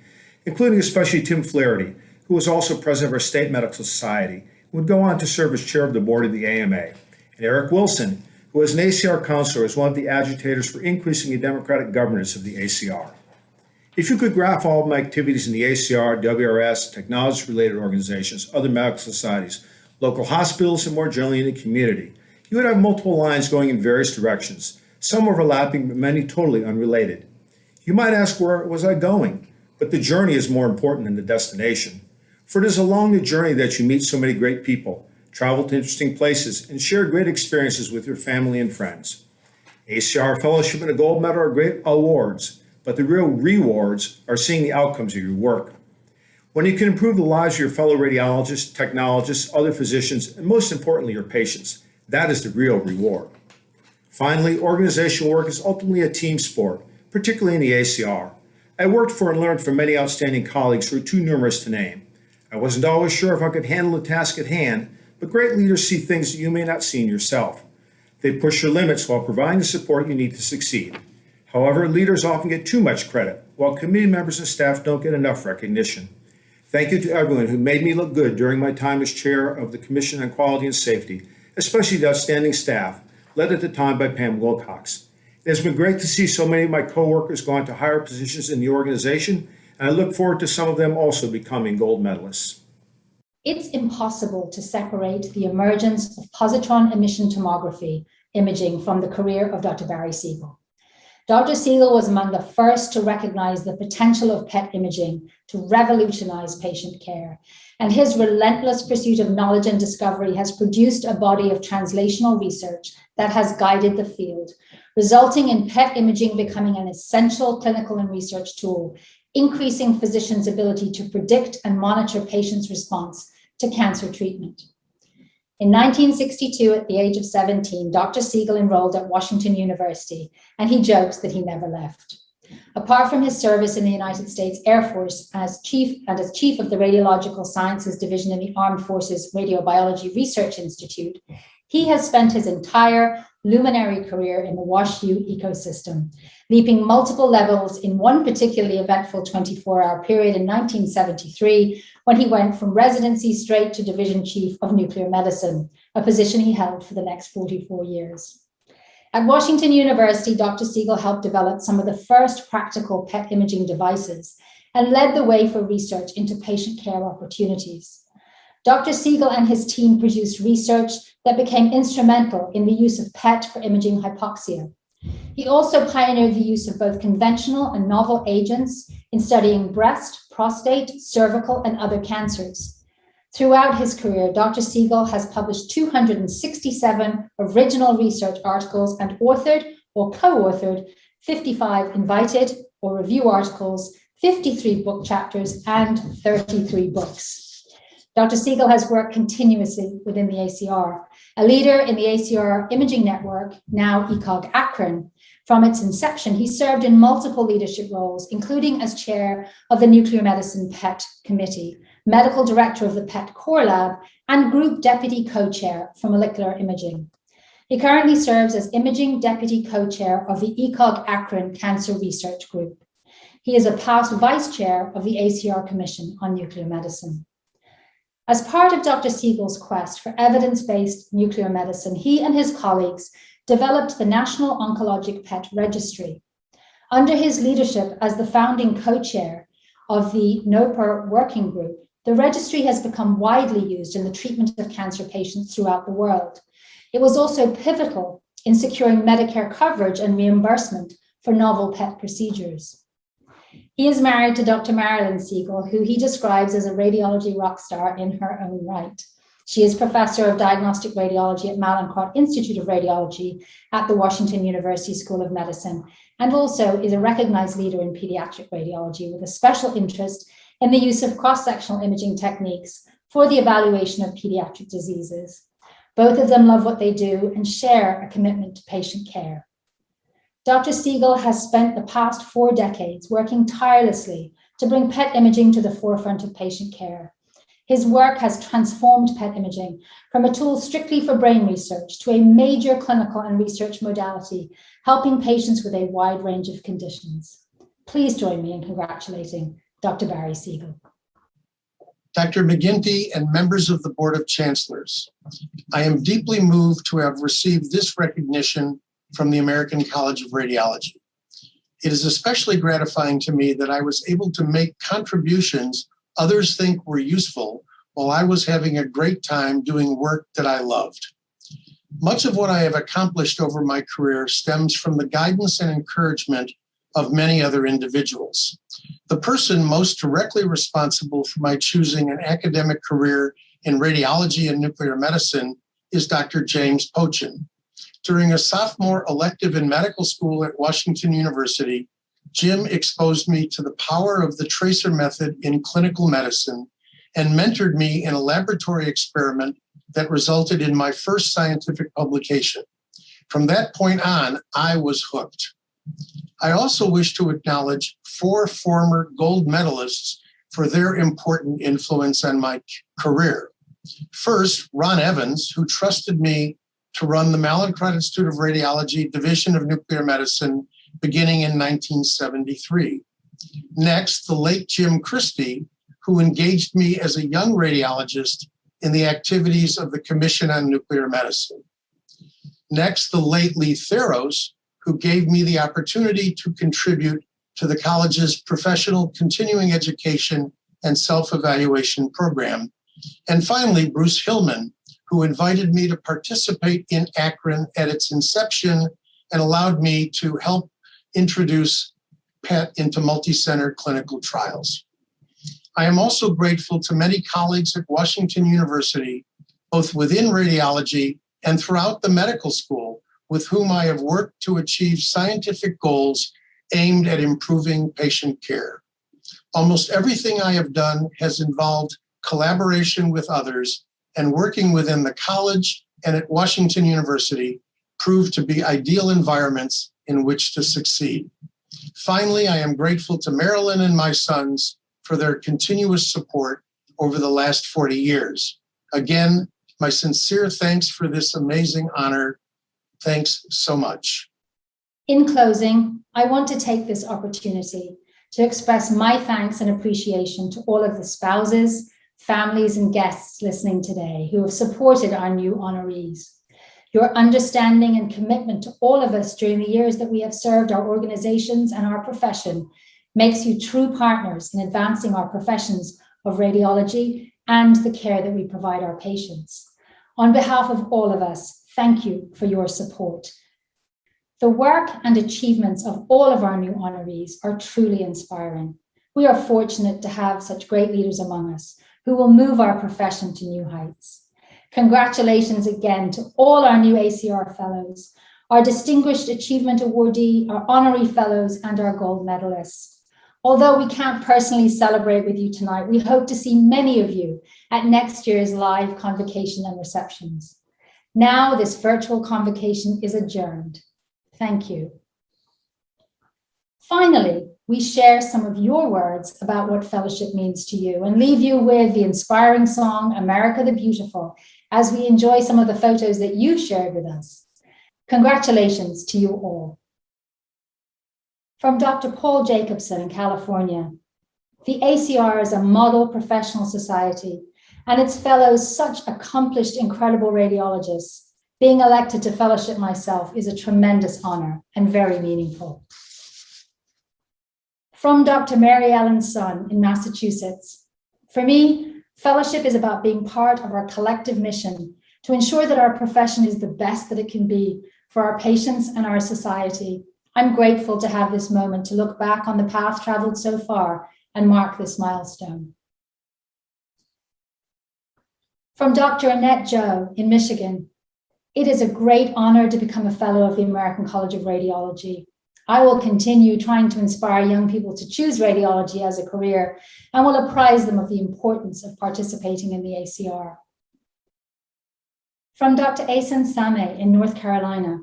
including especially Tim Flaherty, who was also president of our state medical society, and would go on to serve as chair of the board of the AMA, and Eric Wilson, who was an ACR counselor as one of the agitators for increasing the democratic governance of the ACR. If you could graph all of my activities in the ACR, WRS, technology-related organizations, other medical societies, local hospitals, and more generally in the community, you would have multiple lines going in various directions, some overlapping but many totally unrelated. You might ask, where was I going? but the journey is more important than the destination. For it is along the journey that you meet so many great people, travel to interesting places, and share great experiences with your family and friends. ACR Fellowship and a Gold Medal are great awards, but the real rewards are seeing the outcomes of your work. When you can improve the lives of your fellow radiologists, technologists, other physicians, and most importantly, your patients, that is the real reward. Finally, organizational work is ultimately a team sport, particularly in the ACR. I worked for and learned from many outstanding colleagues who are too numerous to name. I wasn't always sure if I could handle the task at hand, but great leaders see things that you may not see in yourself. They push your limits while providing the support you need to succeed. However, leaders often get too much credit, while committee members and staff don't get enough recognition. Thank you to everyone who made me look good during my time as chair of the Commission on Quality and Safety, especially the outstanding staff, led at the time by Pam Wilcox. It has been great to see so many of my coworkers go on to higher positions in the organization, and I look forward to some of them also becoming gold medalists. It's impossible to separate the emergence of positron emission tomography imaging from the career of Dr. Barry Siegel. Dr. Siegel was among the first to recognize the potential of PET imaging to revolutionize patient care, and his relentless pursuit of knowledge and discovery has produced a body of translational research that has guided the field, resulting in PET imaging becoming an essential clinical and research tool, increasing physicians' ability to predict and monitor patients' response to cancer treatment. In 1962, at the age of 17, Dr. Siegel enrolled at Washington University, and he jokes that he never left. Apart from his service in the United States Air Force as chief of the Radiological Sciences Division in the Armed Forces Radiobiology Research Institute, he has spent his entire luminary career in the WashU ecosystem, leaping multiple levels in one particularly eventful 24-hour period in 1973, when he went from residency straight to Division Chief of Nuclear Medicine, a position he held for the next 44 years. At Washington University, Dr. Siegel helped develop some of the first practical PET imaging devices and led the way for research into patient care opportunities. Dr. Siegel and his team produced research that became instrumental in the use of PET for imaging hypoxia. He also pioneered the use of both conventional and novel agents in studying breast, prostate, cervical, and other cancers. Throughout his career, Dr. Siegel has published 267 original research articles and authored or co-authored 55 invited or review articles, 53 book chapters, and 33 books. Dr. Siegel has worked continuously within the ACR, a leader in the ACR imaging network, now ECOG Akron. From its inception, he served in multiple leadership roles, including as chair of the Nuclear Medicine PET Committee, medical director of the PET Core Lab, and group deputy co-chair for molecular imaging. He currently serves as imaging deputy co-chair of the ECOG Akron Cancer Research Group. He is a past vice chair of the ACR Commission on Nuclear Medicine. As part of Dr. Siegel's quest for evidence-based nuclear medicine, he and his colleagues developed the National Oncologic PET Registry. Under his leadership as the founding co-chair of the NOPR working group, the registry has become widely used in the treatment of cancer patients throughout the world. It was also pivotal in securing Medicare coverage and reimbursement for novel PET procedures. He is married to Dr. Marilyn Siegel, who he describes as a radiology rock star in her own right. She is professor of diagnostic radiology at Mallinckrodt Institute of Radiology at the Washington University School of Medicine, and also is a recognized leader in pediatric radiology with a special interest in the use of cross-sectional imaging techniques for the evaluation of pediatric diseases. Both of them love what they do and share a commitment to patient care. Dr. Siegel has spent the past 4 decades working tirelessly to bring PET imaging to the forefront of patient care. His work has transformed PET imaging from a tool strictly for brain research to a major clinical and research modality, helping patients with a wide range of conditions. Please join me in congratulating Dr. Barry Siegel. Dr. McGinty and members of the Board of Chancellors, I am deeply moved to have received this recognition from the American College of Radiology. It is especially gratifying to me that I was able to make contributions others think were useful while I was having a great time doing work that I loved. Much of what I have accomplished over my career stems from the guidance and encouragement of many other individuals. The person most directly responsible for my choosing an academic career in radiology and nuclear medicine is Dr. James Pochin. During a sophomore elective in medical school at Washington University, Jim exposed me to the power of the tracer method in clinical medicine and mentored me in a laboratory experiment that resulted in my first scientific publication. From that point on, I was hooked. I also wish to acknowledge 4 former gold medalists for their important influence on my career. First, Ron Evans, who trusted me to run the Mallinckrodt Institute of Radiology Division of Nuclear Medicine beginning in 1973. Next, the late Jim Christie, who engaged me as a young radiologist in the activities of the Commission on Nuclear Medicine. Next, the late Lee Theros, who gave me the opportunity to contribute to the college's professional continuing education and self-evaluation program. And finally, Bruce Hillman, who invited me to participate in Akron at its inception and allowed me to help introduce PET into multi-center clinical trials. I am also grateful to many colleagues at Washington University, both within radiology and throughout the medical school, with whom I have worked to achieve scientific goals aimed at improving patient care. Almost everything I have done has involved collaboration with others, and working within the college and at Washington University proved to be ideal environments in which to succeed. Finally, I am grateful to Marilyn and my sons for their continuous support over the last 40 years. Again, my sincere thanks for this amazing honor. Thanks so much. In closing, I want to take this opportunity to express my thanks and appreciation to all of the spouses, families, and guests listening today who have supported our new honorees. Your understanding and commitment to all of us during the years that we have served our organizations and our profession makes you true partners in advancing our professions of radiology and the care that we provide our patients. On behalf of all of us, thank you for your support. The work and achievements of all of our new honorees are truly inspiring. We are fortunate to have such great leaders among us who will move our profession to new heights. Congratulations again to all our new ACR fellows, our Distinguished Achievement Awardee, our honorary fellows, and our gold medalists. Although we can't personally celebrate with you tonight, we hope to see many of you at next year's live convocation and receptions. Now this virtual convocation is adjourned. Thank you. Finally, we share some of your words about what fellowship means to you and leave you with the inspiring song, America the Beautiful, as we enjoy some of the photos that you shared with us. Congratulations to you all. From Dr. Paul Jacobson in California, the ACR is a model professional society and its fellows such accomplished, incredible radiologists. Being elected to fellowship myself is a tremendous honor and very meaningful. From Dr. Mary Ellen Sun in Massachusetts, for me, fellowship is about being part of our collective mission to ensure that our profession is the best that it can be for our patients and our society. I'm grateful to have this moment to look back on the path traveled so far and mark this milestone. From Dr. Annette Joe in Michigan, it is a great honor to become a fellow of the American College of Radiology. I will continue trying to inspire young people to choose radiology as a career and will apprise them of the importance of participating in the ACR. From Dr. Asen Same in North Carolina,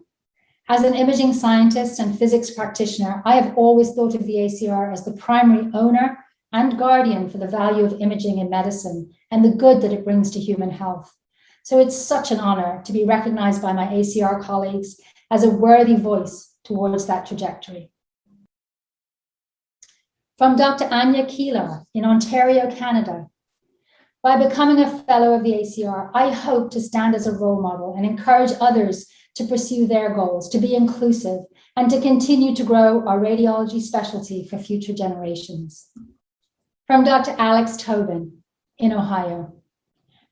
as an imaging scientist and physics practitioner, I have always thought of the ACR as the primary owner and guardian for the value of imaging in medicine and the good that it brings to human health. So it's such an honor to be recognized by my ACR colleagues as a worthy voice towards that trajectory. From Dr. Anya Keeler in Ontario, Canada, by becoming a fellow of the ACR, I hope to stand as a role model and encourage others to pursue their goals, to be inclusive, and to continue to grow our radiology specialty for future generations. From Dr. Alex Tobin in Ohio,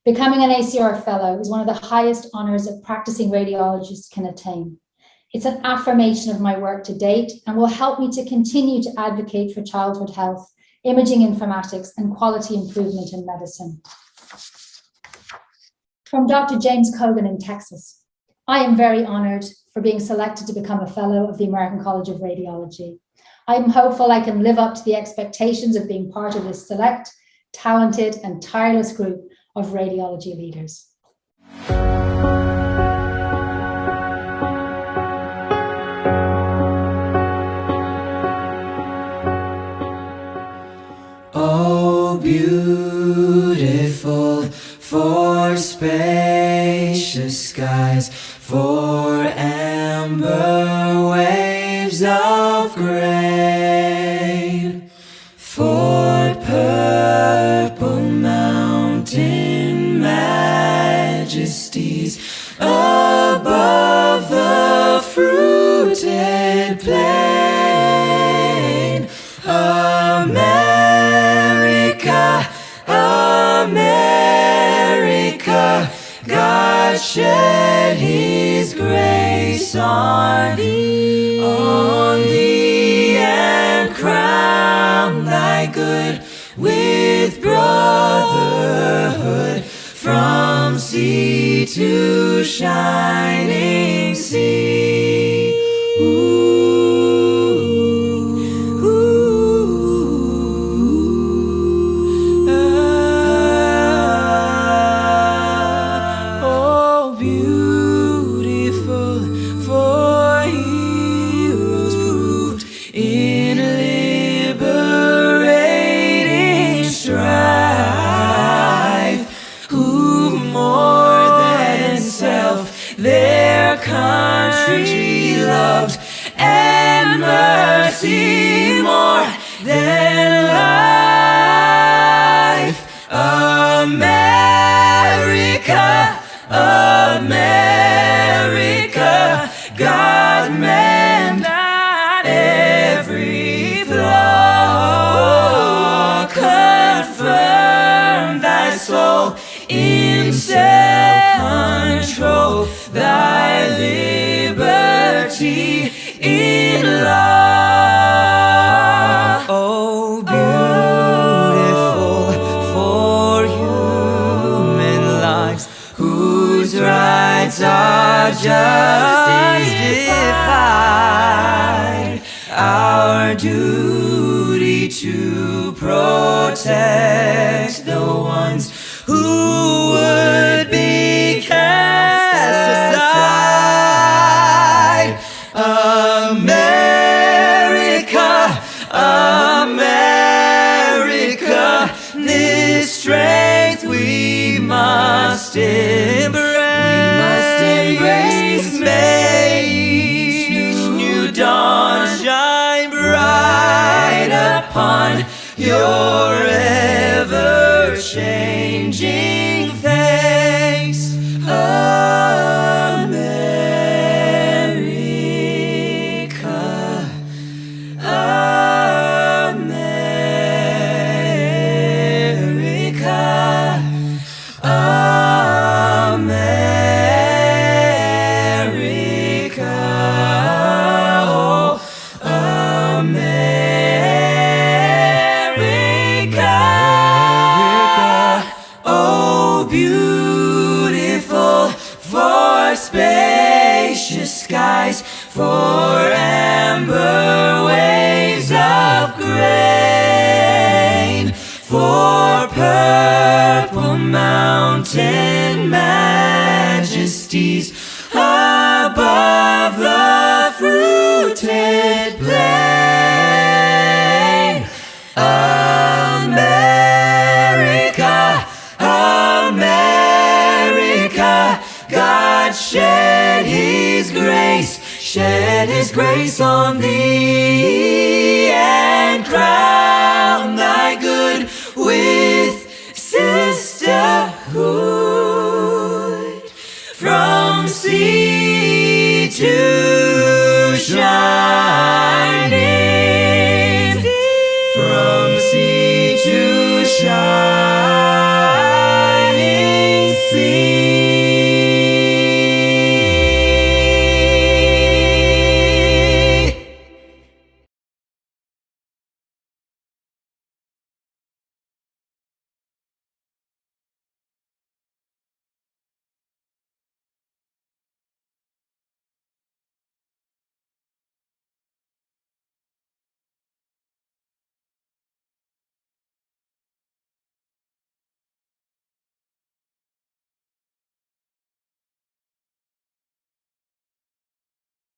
becoming an ACR fellow is one of the highest honors that practicing radiologists can attain. It's an affirmation of my work to date and will help me to continue to advocate for childhood health, imaging informatics, and quality improvement in medicine. From Dr. James Cogan in Texas, I am very honored for being selected to become a fellow of the American College of Radiology. I'm hopeful I can live up to the expectations of being part of this select, talented, and tireless group of radiology leaders. Oh, beautiful for spacious skies, for amber waves of grain, for purple mountain majesties above the fruited plain. America, America, God shed his grace on thee, and crown thy good with brotherhood from sea to shining sea. Oh, beautiful for heroes proved in liberating strife, who more than self their country loved, and mercy more than life. America, America, God mend every flaw, confirm thy soul in self-control, thy liberty in law. Oh, beautiful for human lives whose rights are justified, our duty to protect the ones who would be cast aside. America, America, this strength we must embrace. May each new dawn shine bright upon your ever-changing face. America, America, America, oh, America, oh, beautiful for spacious skies, for amber waves of grain, for purple mountain majesties above the fruited plain. America, America, God shed his grace on thee, and crown thy good with sisterhood from sea to shining sea, from sea to shining.